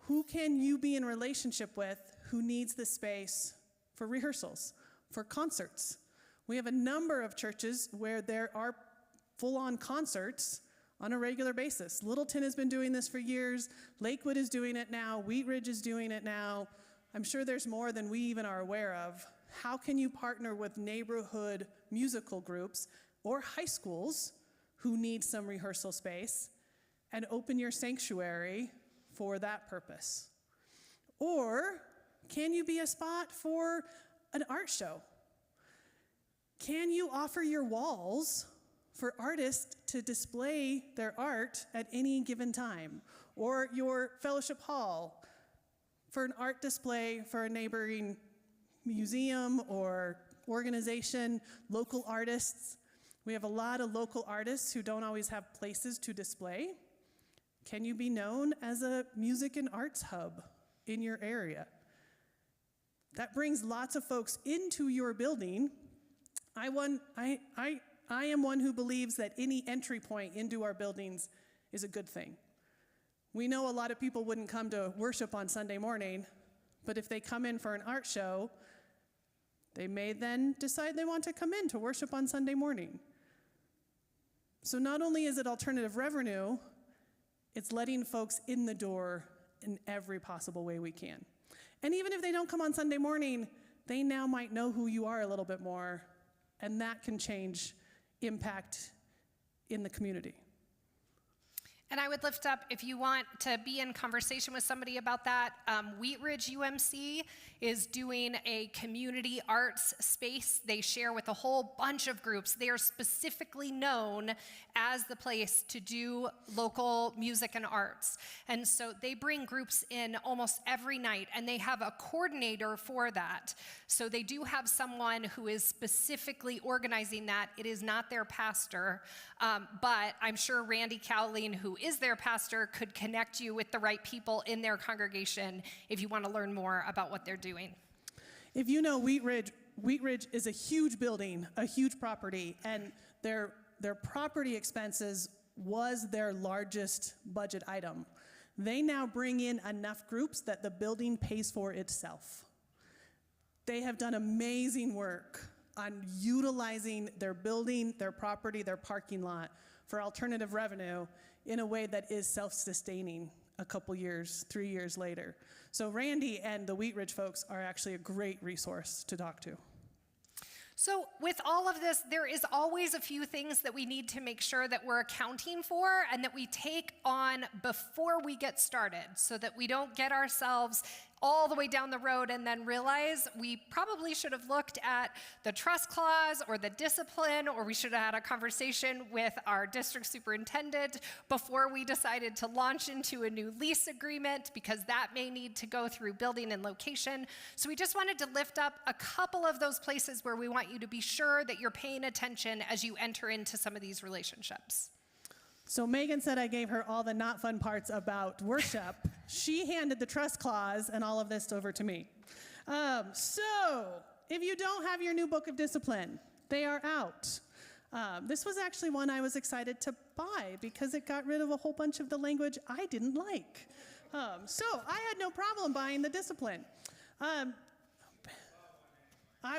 Who can you be in relationship with who needs the space for rehearsals, for concerts? We have a number of churches where there are full-on concerts on a regular basis. Littleton has been doing this for years. Lakewood is doing it now. Wheat Ridge is doing it now. I'm sure there's more than we even are aware of. How can you partner with neighborhood musical groups or high schools who need some rehearsal space and open your sanctuary for that purpose? Or can you be a spot for an art show? Can you offer your walls for artists to display their art at any given time? Or your fellowship hall for an art display for a neighboring museum or organization, local artists? We have a lot of local artists who don't always have places to display. Can you be known as a music and arts hub in your area? That brings lots of folks into your building. I am one who believes that any entry point into our buildings is a good thing. We know a lot of people wouldn't come to worship on Sunday morning, but if they come in for an art show, they may then decide they want to come in to worship on Sunday morning. So not only is it alternative revenue, it's letting folks in the door in every possible way we can. And even if they don't come on Sunday morning, they now might know who you are a little bit more, and that can change impact in the community. And I would lift up, if you want to be in conversation with somebody about that, Wheat Ridge UMC is doing a community arts space they share with a whole bunch of groups. They are specifically known as the place to do local music and arts. And so they bring groups in almost every night, and they have a coordinator for that. So they do have someone who is specifically organizing that. It is not their pastor, but I'm sure Randy Cowling, who is their pastor, could connect you with the right people in their congregation if you want to learn more about what they're doing. If you know Wheat Ridge is a huge building, a huge property, and their property expenses was their largest budget item. They now bring in enough groups that the building pays for itself. They have done amazing work on utilizing their building, their property, their parking lot for alternative revenue in a way that is self-sustaining a couple years, 3 years later. So Randy and the Wheat Ridge folks are actually a great resource to talk to. So with all of this, there is always a few things that we need to make sure that we're accounting for and that we take on before we get started so that we don't get ourselves all the way down the road and then realize we probably should have looked at the trust clause or the discipline, or we should have had a conversation with our district superintendent before we decided to launch into a new lease agreement, because that may need to go through building and location. So we just wanted to lift up a couple of those places where we want you to be sure that you're paying attention as you enter into some of these relationships. So Megan said I gave her all the not fun parts about worship. She handed the trust clause and all of this over to me. So if you don't have your new book of discipline, they are out. This was actually one I was excited to buy because it got rid of a whole bunch of the language I didn't like. So I had no problem buying the discipline. I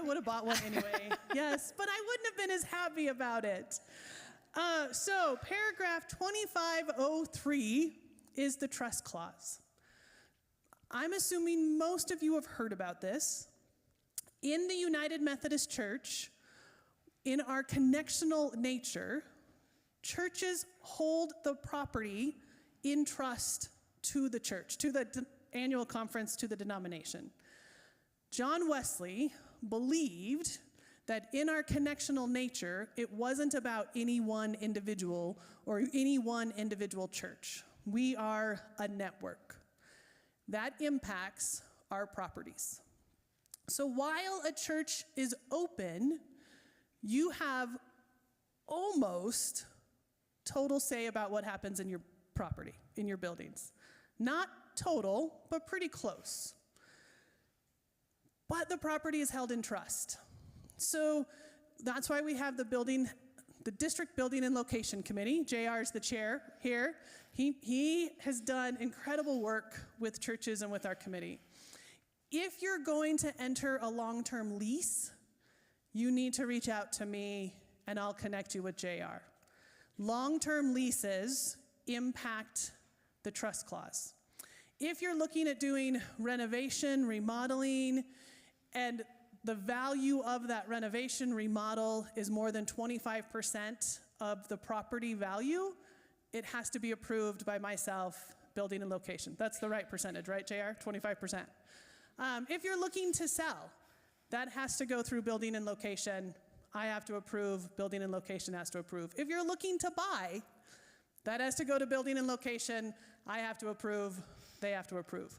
would have bought one anyway, yes, but I wouldn't have been as happy about it. So paragraph 2503 is the trust clause. I'm assuming most of you have heard about this. In the United Methodist Church, in our connectional nature, churches hold the property in trust to the church, to the annual conference, to the denomination. John Wesley believed that in our connectional nature, it wasn't about any one individual or any one individual church. We are a network. That impacts our properties. So while a church is open, you have almost total say about what happens in your property, in your buildings. Not total, but pretty close. But the property is held in trust. So that's why we have the District Building and Location Committee. JR is the chair here. He has done incredible work with churches and with our committee. If you're going to enter a long-term lease, you need to reach out to me and I'll connect you with JR. Long-term leases impact the trust clause. If you're looking at doing renovation, remodeling, and the value of that renovation remodel is more than 25% of the property value, it has to be approved by myself, building and location. That's the right percentage, right, JR? 25%. If you're looking to sell, that has to go through building and location. I have to approve, building and location has to approve. If you're looking to buy, that has to go to building and location. I have to approve, they have to approve.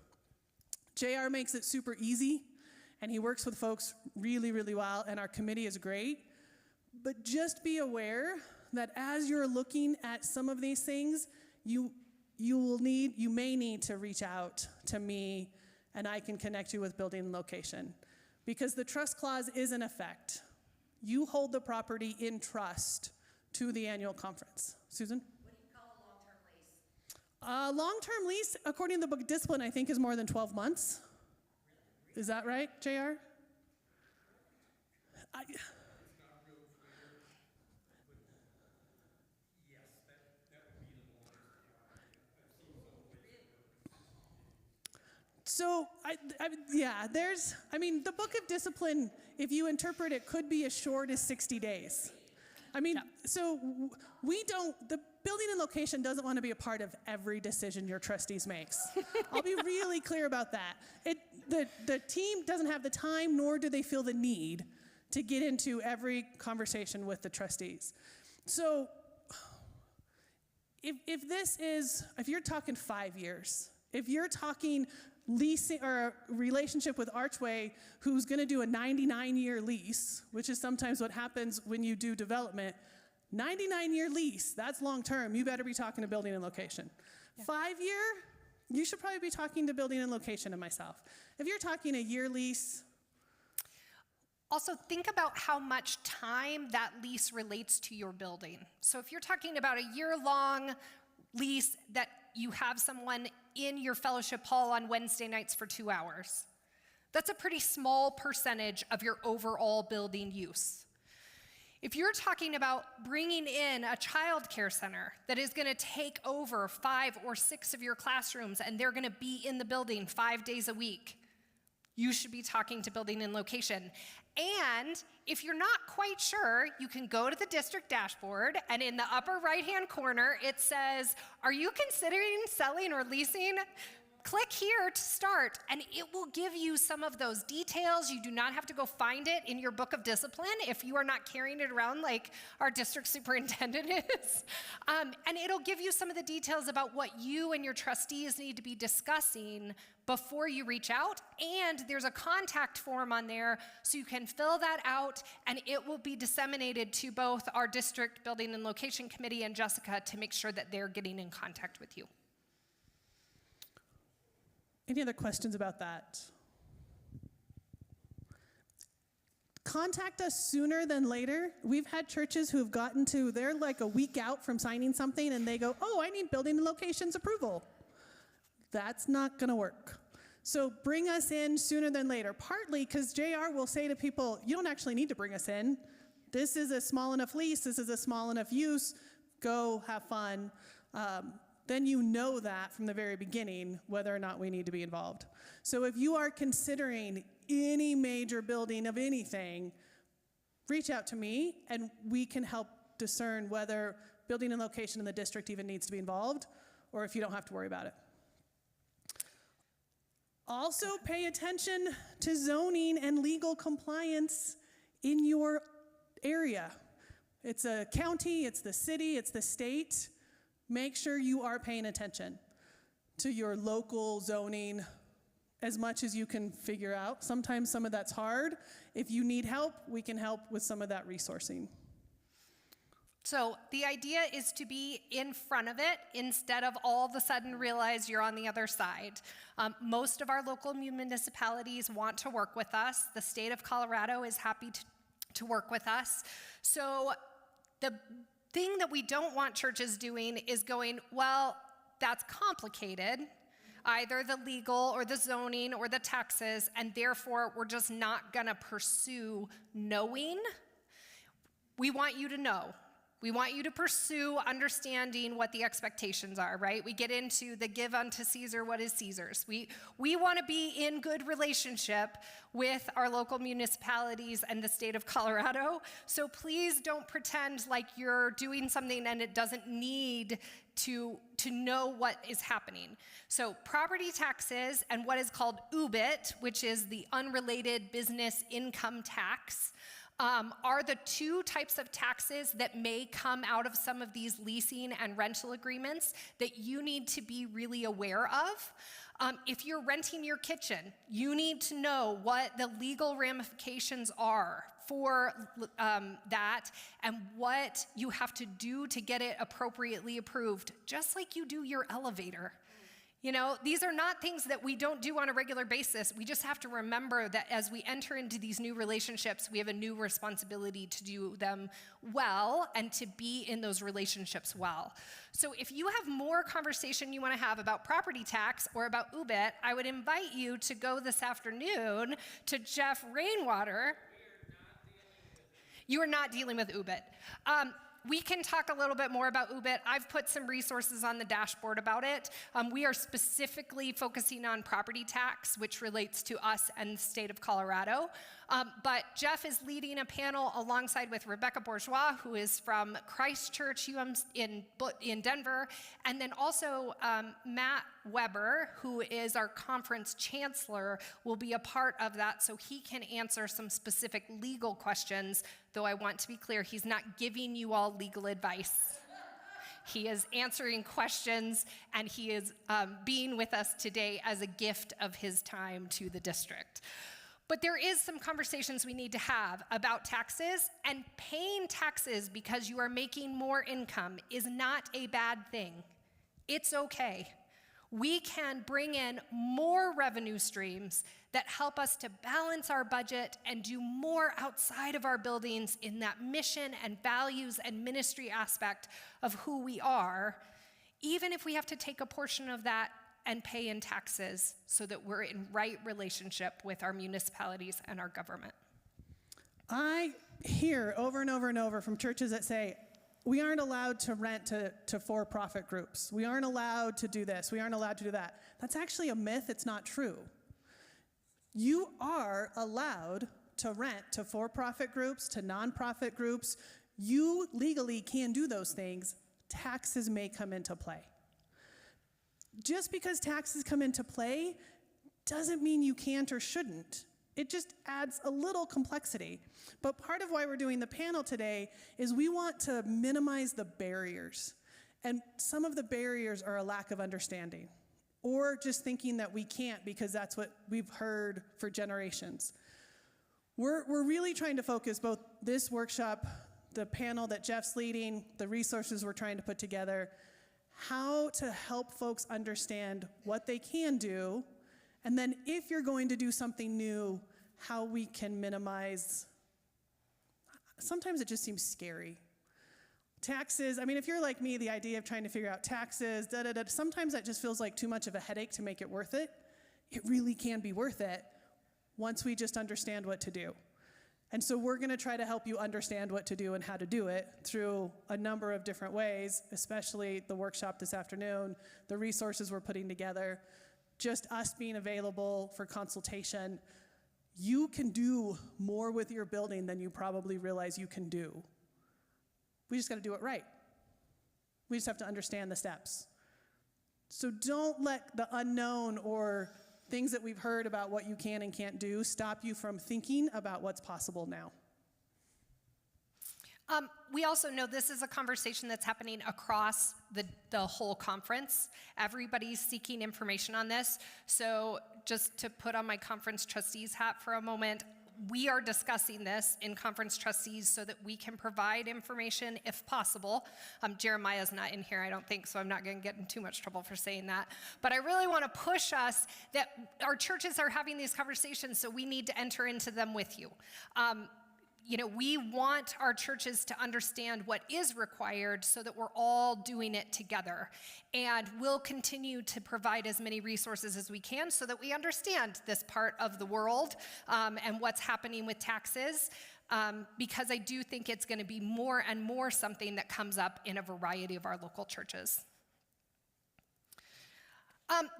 JR makes it super easy. And he works with folks really, really well, and our committee is great. But just be aware that as you're looking at some of these things, you may need to reach out to me, and I can connect you with building and location. Because the trust clause is in effect. You hold the property in trust to the annual conference. Susan? What do you call a long-term lease? A long-term lease, according to the book of discipline, I think is more than 12 months. Is that right, JR? It's not real clear, but yes, that would be the longest. I've seen some ways. So, the book of discipline, if you interpret it, could be as short as 60 days. So the building and location doesn't want to be a part of every decision your trustees makes. I'll be really clear about that. The team doesn't have the time, nor do they feel the need to get into every conversation with the trustees. So if you're talking 5 years, if you're talking leasing or a relationship with Archway, who's going to do a 99-year lease, which is sometimes what happens when you do development, 99-year lease, that's long-term. You better be talking to building and location. Yeah. 5-year, you should probably be talking to building and location and myself. If you're talking a year lease. Also, think about how much time that lease relates to your building. So if you're talking about a year-long lease that you have someone in your fellowship hall on Wednesday nights for 2 hours, that's a pretty small percentage of your overall building use. If you're talking about bringing in a child care center that is going to take over 5 or 6 of your classrooms and they're going to be in the building 5 days a week, you should be talking to building and location. And if you're not quite sure, you can go to the district dashboard, and in the upper right-hand corner, it says, "Are you considering selling or leasing?" Click here to start, and it will give you some of those details. You do not have to go find it in your book of discipline if you are not carrying it around like our district superintendent is. And it'll give you some of the details about what you and your trustees need to be discussing before you reach out. And there's a contact form on there, so you can fill that out, and it will be disseminated to both our district building and location committee and Jessica to make sure that they're getting in contact with you. Any other questions about that? Contact us sooner than later. We've had churches who have gotten to, they're like a week out from signing something and they go, "Oh, I need building and locations approval." That's not gonna work. So bring us in sooner than later, partly because JR will say to people, "You don't actually need to bring us in. This is a small enough lease, this is a small enough use, go have fun." Then you know that from the very beginning whether or not we need to be involved. So if you are considering any major building of anything, reach out to me and we can help discern whether building and location in the district even needs to be involved, or if you don't have to worry about it. Also pay attention to zoning and legal compliance in your area. It's a county, it's the city, it's the state. Make sure you are paying attention to your local zoning as much as you can figure out. Sometimes some of that's hard. If you need help, we can help with some of that resourcing. So the idea is to be in front of it instead of all of a sudden realize you're on the other side. Most of our local municipalities want to work with us. The state of Colorado is happy to work with us. So the thing that we don't want churches doing is going, "Well, that's complicated, either the legal or the zoning or the taxes, and therefore we're just not gonna pursue knowing." We want you to know. We want you to pursue understanding what the expectations are, right? We get into the give unto Caesar what is Caesar's. We want to be in good relationship with our local municipalities and the state of Colorado. So please don't pretend like you're doing something and it doesn't need to know what is happening. So property taxes and what is called UBIT, which is the unrelated business income tax, are the 2 types of taxes that may come out of some of these leasing and rental agreements that you need to be really aware of. If you're renting your kitchen, you need to know what the legal ramifications are for that and what you have to do to get it appropriately approved, just like you do your elevator. You know, these are not things that we don't do on a regular basis. We just have to remember that as we enter into these new relationships, we have a new responsibility to do them well and to be in those relationships well. So if you have more conversation you want to have about property tax or about UBIT, I would invite you to go this afternoon to Jeff Rainwater. You are not dealing with UBIT. We can talk a little bit more about UBIT. I've put some resources on the dashboard about it. We are specifically focusing on property tax, which relates to us and the state of Colorado. But Jeff is leading a panel alongside with Rebecca Bourgeois, who is from Christ Church in Denver, and then also Matt Weber, who is our conference chancellor, will be a part of that, so he can answer some specific legal questions, though I want to be clear, he's not giving you all legal advice. He is answering questions, and he is being with us today as a gift of his time to the district. But there is some conversations we need to have about taxes, and paying taxes because you are making more income is not a bad thing. It's okay. We can bring in more revenue streams that help us to balance our budget and do more outside of our buildings in that mission and values and ministry aspect of who we are, even if we have to take a portion of that and pay in taxes so that we're in right relationship with our municipalities and our government. I hear over and over and over from churches that say, we aren't allowed to rent to for-profit groups. We aren't allowed to do this. We aren't allowed to do that. That's actually a myth. It's not true. You are allowed to rent to for-profit groups, to nonprofit groups. You legally can do those things. Taxes may come into play. Just because taxes come into play doesn't mean you can't or shouldn't. It just adds a little complexity. But part of why we're doing the panel today is we want to minimize the barriers. And some of the barriers are a lack of understanding, or just thinking that we can't because that's what we've heard for generations. We're really trying to focus both this workshop, the panel that Jeff's leading, the resources we're trying to put together, how to help folks understand what they can do, and then if you're going to do something new, how we can minimize. Sometimes it just seems scary. Taxes, I mean, if you're like me, the idea of trying to figure out taxes, sometimes that just feels like too much of a headache to make it worth it. It really can be worth it once we just understand what to do. And so we're gonna try to help you understand what to do and how to do it through a number of different ways, especially the workshop this afternoon, the resources we're putting together, just us being available for consultation. You can do more with your building than you probably realize you can do. We just gotta do it right. We just have to understand the steps. So don't let the unknown or things that we've heard about what you can and can't do stop you from thinking about what's possible now. We also know this is a conversation that's happening across the whole conference. Everybody's seeking information on this. So just to put on my conference trustees hat for a moment, we are discussing this in conference trustees so that we can provide information if possible. Jeremiah's not in here, I don't think, so I'm not going to get in too much trouble for saying that. But I really want to push us that our churches are having these conversations, so we need to enter into them with you. We want our churches to understand what is required so that we're all doing it together. And we'll continue to provide as many resources as we can so that we understand this part of the world and what's happening with taxes, because I do think it's going to be more and more something that comes up in a variety of our local churches.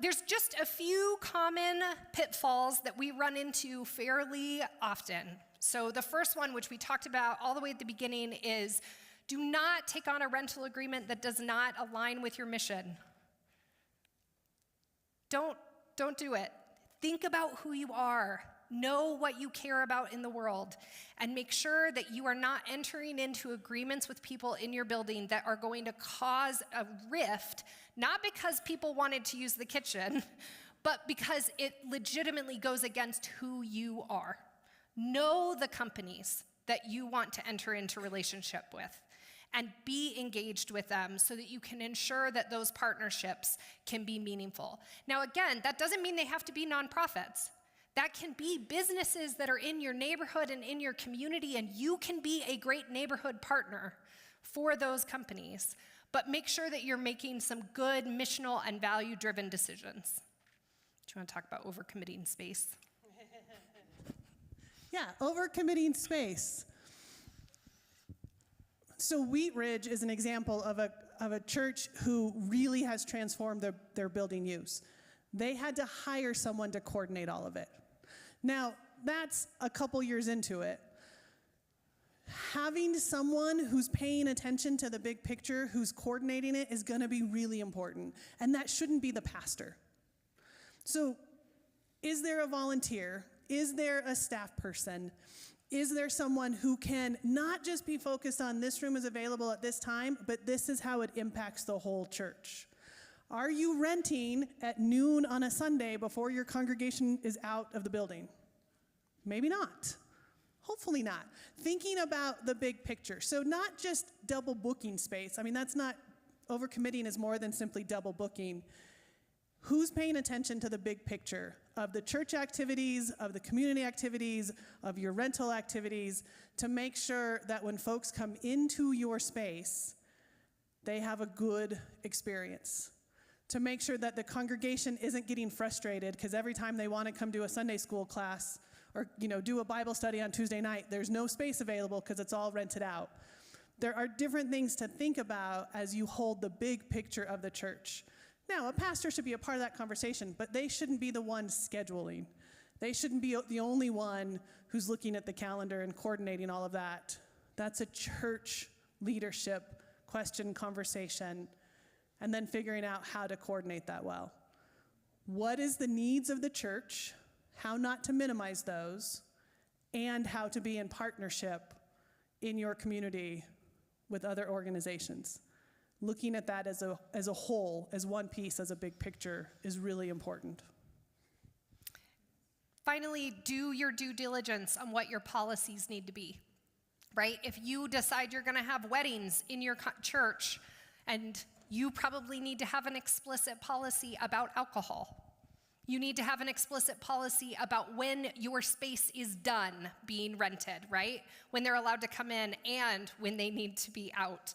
There's just a few common pitfalls that we run into fairly often. So the first one, which we talked about all the way at the beginning, is do not take on a rental agreement that does not align with your mission. Don't do it. Think about who you are. Know what you care about in the world, and make sure that you are not entering into agreements with people in your building that are going to cause a rift, not because people wanted to use the kitchen, but because it legitimately goes against who you are. Know the companies that you want to enter into relationship with and be engaged with them so that you can ensure that those partnerships can be meaningful. Now, again, that doesn't mean they have to be nonprofits. That can be businesses that are in your neighborhood and in your community, and you can be a great neighborhood partner for those companies. But make sure that you're making some good missional and value-driven decisions. Do you want to talk about overcommitting space? Yeah, overcommitting space. So Wheat Ridge is an example of a church who really has transformed their building use. They had to hire someone to coordinate all of it. Now, that's a couple years into it. Having someone who's paying attention to the big picture, who's coordinating it, is going to be really important. And that shouldn't be the pastor. So, is there a volunteer? Is there a staff person? Is there someone who can not just be focused on this room is available at this time, but this is how it impacts the whole church? Are you renting at noon on a Sunday before your congregation is out of the building? Maybe not. Hopefully not. Thinking about the big picture. So not just double booking space. I mean, that's not, overcommitting is more than simply double booking. Who's paying attention to the big picture of the church activities, of the community activities, of your rental activities, to make sure that when folks come into your space, they have a good experience? To make sure that the congregation isn't getting frustrated because every time they want to come to a Sunday school class or do a Bible study on Tuesday night. There's no space available because it's all rented out. There are different things to think about as you hold the big picture of the church. Now, a pastor should be a part of that conversation, but they shouldn't be the one scheduling. They shouldn't be the only one who's looking at the calendar and coordinating all of that. That's a church leadership question, conversation, and then figuring out how to coordinate that well. What is the needs of the church, how not to minimize those, and how to be in partnership in your community with other organizations. Looking at that as a whole, as one piece, as a big picture, is really important. Finally, do your due diligence on what your policies need to be, right? If you decide you're going to have weddings in your church, and you probably need to have an explicit policy about alcohol. You need to have an explicit policy about when your space is done being rented, right? When they're allowed to come in and when they need to be out.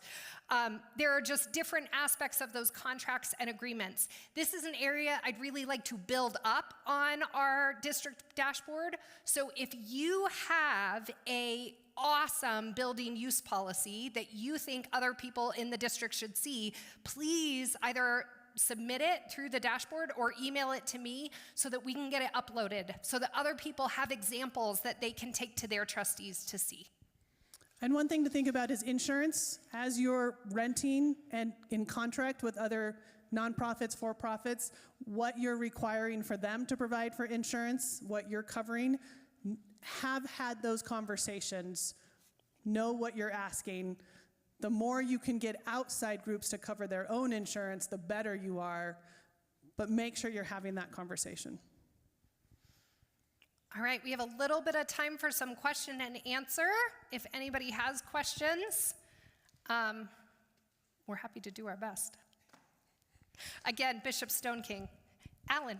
There are just different aspects of those contracts and agreements. This is an area I'd really like to build up on our district dashboard. So if you have an awesome building use policy that you think other people in the district should see, please either submit it through the dashboard or email it to me so that we can get it uploaded so that other people have examples that they can take to their trustees to see. And one thing to think about is insurance. As you're renting and in contract with other nonprofits, for-profits, what you're requiring for them to provide for insurance, what you're covering, have had those conversations, know what you're asking. The more you can get outside groups to cover their own insurance, the better you are, but make sure you're having that conversation. All right, we have a little bit of time for some question and answer. If anybody has questions, we're happy to do our best. Again, Bishop Stone King. Alan.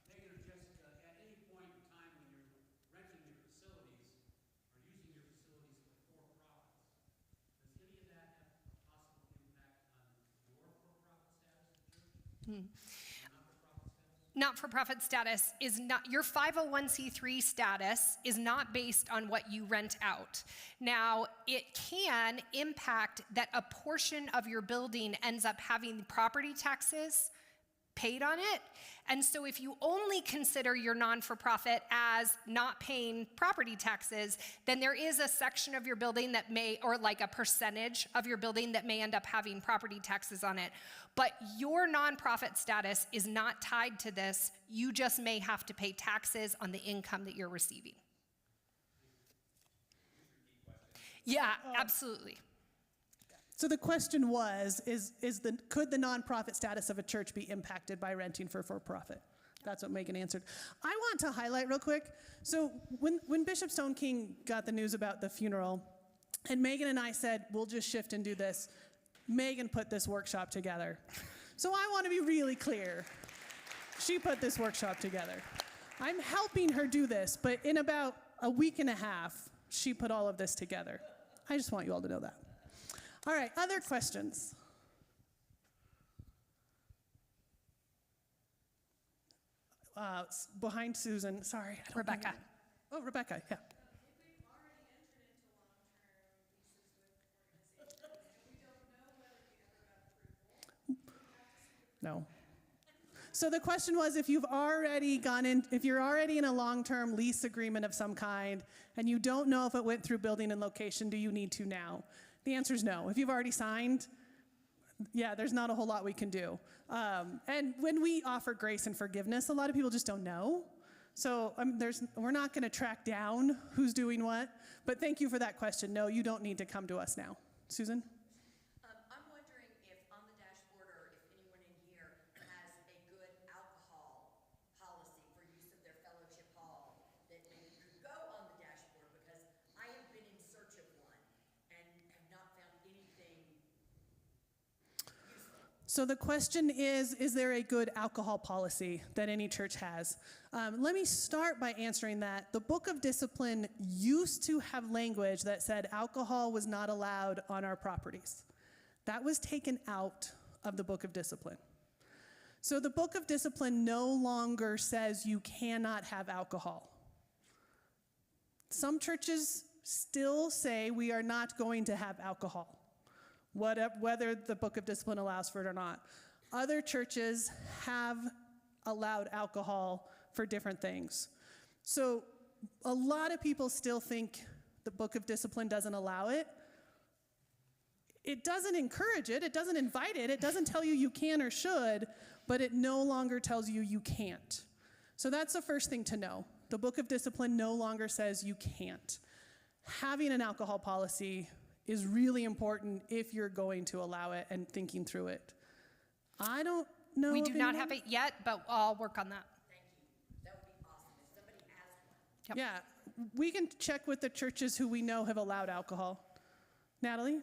Megan or Jessica, at any point in time when you're renting your facilities or using your facilities for for-profits, does any of that have a possible impact on your for-profit status at the church? Not-for-profit status is not, your 501c3 status is not based on what you rent out. Now, it can impact that a portion of your building ends up having property taxes paid on it. And so if you only consider your non-for-profit as not paying property taxes, then there is a section of your building that may, or like a percentage of your building that may end up having property taxes on it. But your nonprofit status is not tied to this. You just may have to pay taxes on the income that you're receiving. Yeah, absolutely. So the question was, could the nonprofit status of a church be impacted by renting for-profit? That's what Megan answered. I want to highlight real quick. So when Bishop Stone King got the news about the funeral, and Megan and I said, we'll just shift and do this, Megan put this workshop together. So I want to be really clear. She put this workshop together. I'm helping her do this, but in about a week and a half, she put all of this together. I just want you all to know that. All right, other questions? Behind Susan, sorry. Rebecca. Oh, Rebecca, yeah. We've already entered into long-term leases with organizations, and we don't know whether we ever got approval. No. So the question was, if you're already in a long-term lease agreement of some kind, and you don't know if it went through building and location, do you need to now? The answer is no. If you've already signed, yeah, there's not a whole lot we can do. And when we offer grace and forgiveness, a lot of people just don't know. So we're not going to track down who's doing what. But thank you for that question. No, you don't need to come to us now. Susan? I'm wondering if on the dashboard or if anyone in here has a good alcohol policy for use of their fellowship hall that maybe could go on the dashboard, because I have been in search of one and have not found anything useful. So the question is there a good alcohol policy that any church has? Let me start by answering that. The Book of Discipline used to have language that said alcohol was not allowed on our properties. That was taken out of the Book of Discipline. So the Book of Discipline no longer says you cannot have alcohol. Some churches still say we are not going to have alcohol, whether the Book of Discipline allows for it or not. Other churches have allowed alcohol for different things. So a lot of people still think the Book of Discipline doesn't allow it. It doesn't encourage it, it doesn't invite it, it doesn't tell you you can or should, but it no longer tells you you can't. So that's the first thing to know. The Book of Discipline no longer says you can't. Having an alcohol policy is really important if you're going to allow it and thinking through it. I don't know. We do not have it yet, but I'll work on that. Thank you. That would be awesome if somebody has one. Yep. Yeah, we can check with the churches who we know have allowed alcohol. Natalie?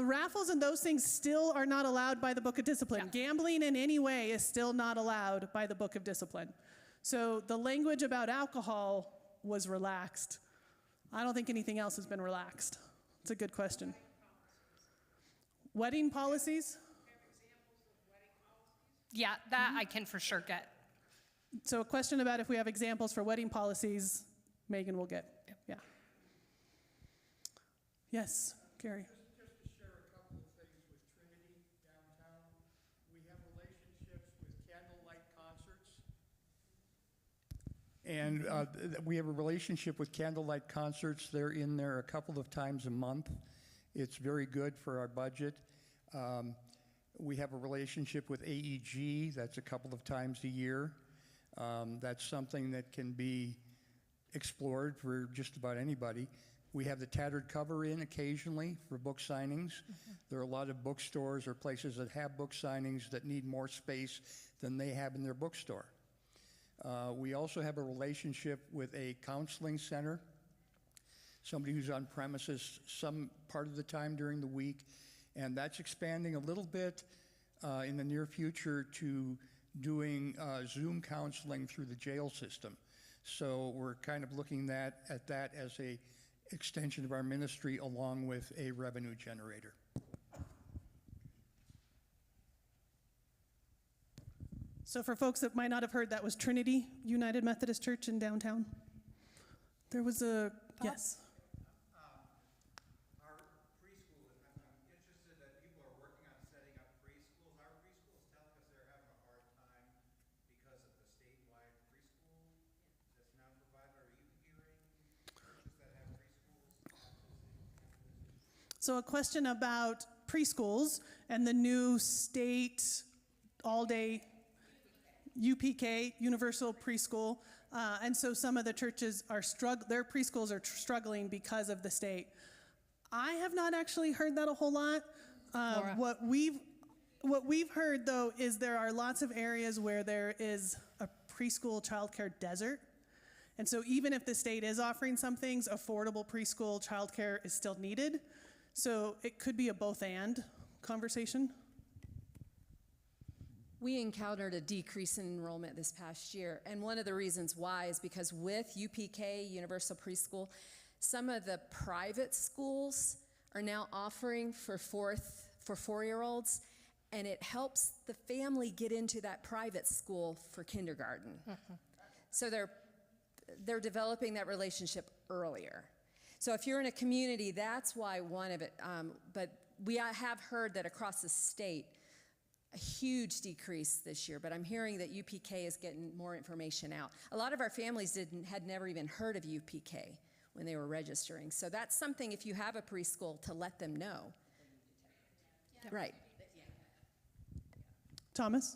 Raffles and those things still are not allowed by the Book of Discipline. Yeah. Gambling in any way is still not allowed by the Book of Discipline. So the language about alcohol was relaxed. I don't think anything else has been relaxed. It's a good question. Wedding policies? Yeah, that I can for sure get. So a question about if we have examples for wedding policies, Megan will get. Yeah. Yes, Gary. Just to share a couple of things with Trinity downtown. We have relationships with candlelight concerts. And we have a relationship with candlelight concerts. They're in there a couple of times a month. It's very good for our budget. We have a relationship with AEG. That's a couple of times a year. That's something that can be explored for just about anybody. We have the Tattered Cover in occasionally for book signings. There are a lot of bookstores or places that have book signings that need more space than they have in their bookstore. We also have a relationship with a counseling center, somebody who's on premises some part of the time during the week, and that's expanding a little bit in the near future to doing Zoom counseling through the jail system. So we're kind of looking at that as a extension of our ministry along with a revenue generator. So for folks that might not have heard, that was Trinity United Methodist Church in downtown. There was a, yes. Our preschools, I'm interested that people are working on setting up preschools. Our preschools telling us they're having a hard time because of the statewide preschool that's now provided. Are you hearing churches that have preschools? So a question about preschools and the new state all-day UPK, Universal Preschool, and so some of the churches are their preschools are struggling because of the state. I have not actually heard that a whole lot. What we've heard though is there are lots of areas where there is a preschool childcare desert, and so even if the state is offering some things, affordable preschool childcare is still needed. So it could be a both and conversation. We encountered a decrease in enrollment this past year, and one of the reasons why is because with UPK, Universal Preschool, some of the private schools are now offering for 4-year-olds, and it helps the family get into that private school for kindergarten. So they're developing that relationship earlier. So if you're in a community, that's why one of it, but we have heard that across the state, a huge decrease this year, but I'm hearing that UPK is getting more information out. A lot of our families had never even heard of UPK when they were registering. So that's something, if you have a preschool, to let them know. Yeah. Right. Thomas?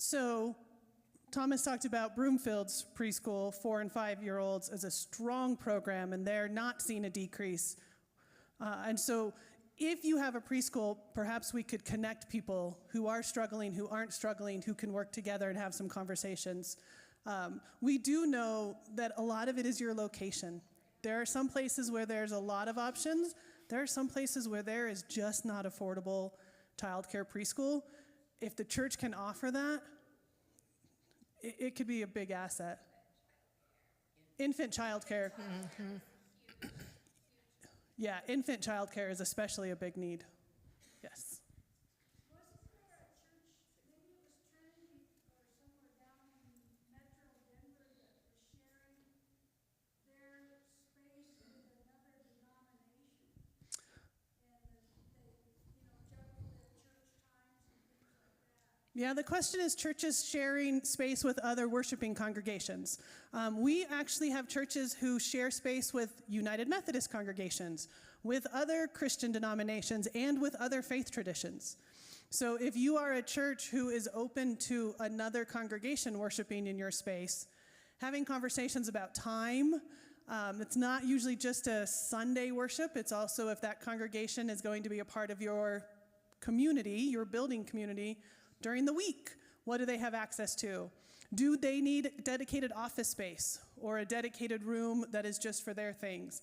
So Thomas talked about Broomfield's preschool, 4 and 5-year-olds, as a strong program, and they're not seeing a decrease. And so if you have a preschool, perhaps we could connect people who are struggling, who aren't struggling, who can work together and have some conversations. We do know that a lot of it is your location. There are some places where there's a lot of options. There are some places where there is just not affordable childcare preschool. If the church can offer that, it could be a big asset. Infant childcare. Mm-hmm. Yeah, infant childcare is especially a big need. Yes. Wasn't there a church, maybe it was Trinity or somewhere down in Metro Denver that was sharing their space with another denomination? And they juggled their church times and things like that. Yeah, the question is churches sharing space with other worshiping congregations. We actually have churches who share space with United Methodist congregations, with other Christian denominations, and with other faith traditions. So if you are a church who is open to another congregation worshiping in your space, having conversations about time, it's not usually just a Sunday worship, it's also if that congregation is going to be a part of your community, your building community, during the week. What do they have access to? Do they need dedicated office space or a dedicated room that is just for their things?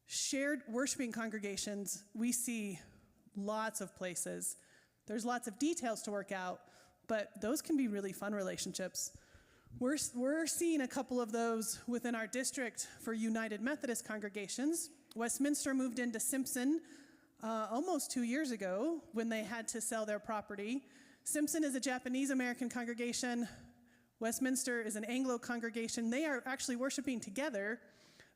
Shared worshiping congregations, we see lots of places. There's lots of details to work out, but those can be really fun relationships. We're seeing a couple of those within our district for United Methodist congregations. Westminster moved into Simpson almost 2 years ago when they had to sell their property. Simpson is a Japanese-American congregation. Westminster is an Anglo congregation. They are actually worshiping together,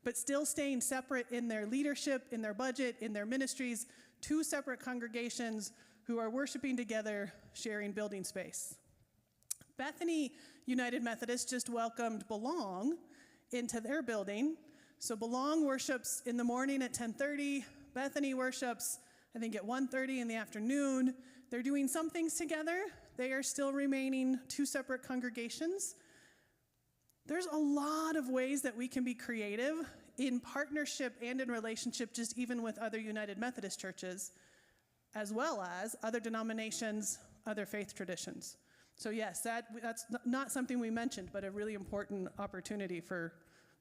but still staying separate in their leadership, in their budget, in their ministries. 2 separate congregations who are worshiping together, sharing building space. Bethany United Methodist just welcomed Belong into their building. So Belong worships in the morning at 10:30. Bethany worships, I think, at 1:30 in the afternoon. They're doing some things together. They are still remaining 2 separate congregations. There's a lot of ways that we can be creative in partnership and in relationship, just even with other United Methodist churches, as well as other denominations, other faith traditions. So yes, that's not something we mentioned, but a really important opportunity for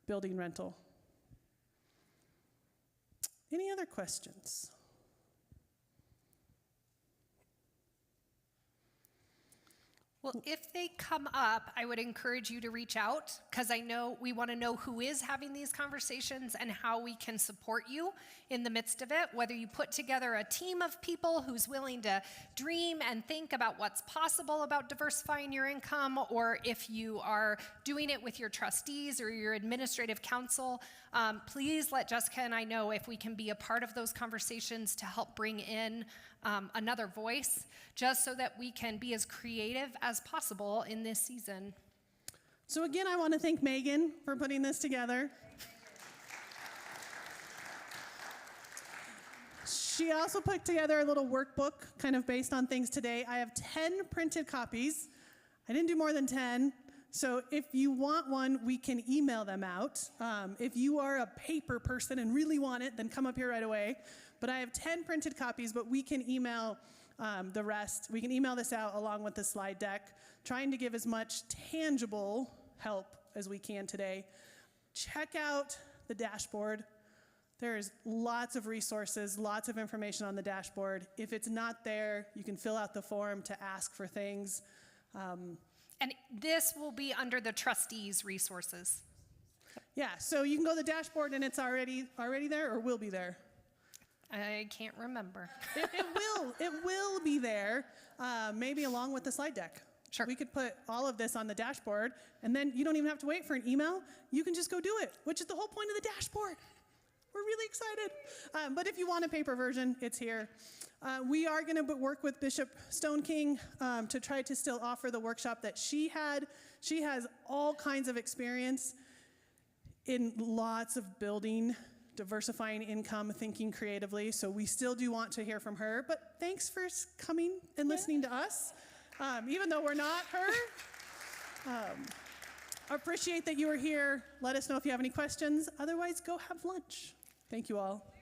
building rental. Any other questions? Well, if they come up, I would encourage you to reach out because I know we want to know who is having these conversations and how we can support you in the midst of it, whether you put together a team of people who's willing to dream and think about what's possible about diversifying your income, or if you are doing it with your trustees or your administrative council. Please let Jessica and I know if we can be a part of those conversations to help bring in another voice, just so that we can be as creative as possible in this season. So again, I want to thank Megan for putting this together. She also put together a little workbook kind of based on things today. I have 10 printed copies. I didn't do more than 10. So if you want one, we can email them out. If you are a paper person and really want it, then come up here right away. But I have 10 printed copies, but we can email the rest. We can email this out along with the slide deck, trying to give as much tangible help as we can today. Check out the dashboard. There's lots of resources, lots of information on the dashboard. If it's not there, you can fill out the form to ask for things. And this will be under the trustees' resources. Yeah, so you can go to the dashboard and it's already there or will be there. I can't remember. It will be there, maybe along with the slide deck. Sure. We could put all of this on the dashboard, and then you don't even have to wait for an email. You can just go do it, which is the whole point of the dashboard. We're really excited. But if you want a paper version, it's here. We are going to work with Bishop Stone King to try to still offer the workshop that she had. She has all kinds of experience in lots of building, diversifying income, thinking creatively. So we still do want to hear from her. But thanks for coming and listening to us. even though we're not her. I appreciate that you were here. Let us know if you have any questions. Otherwise, go have lunch. Thank you all.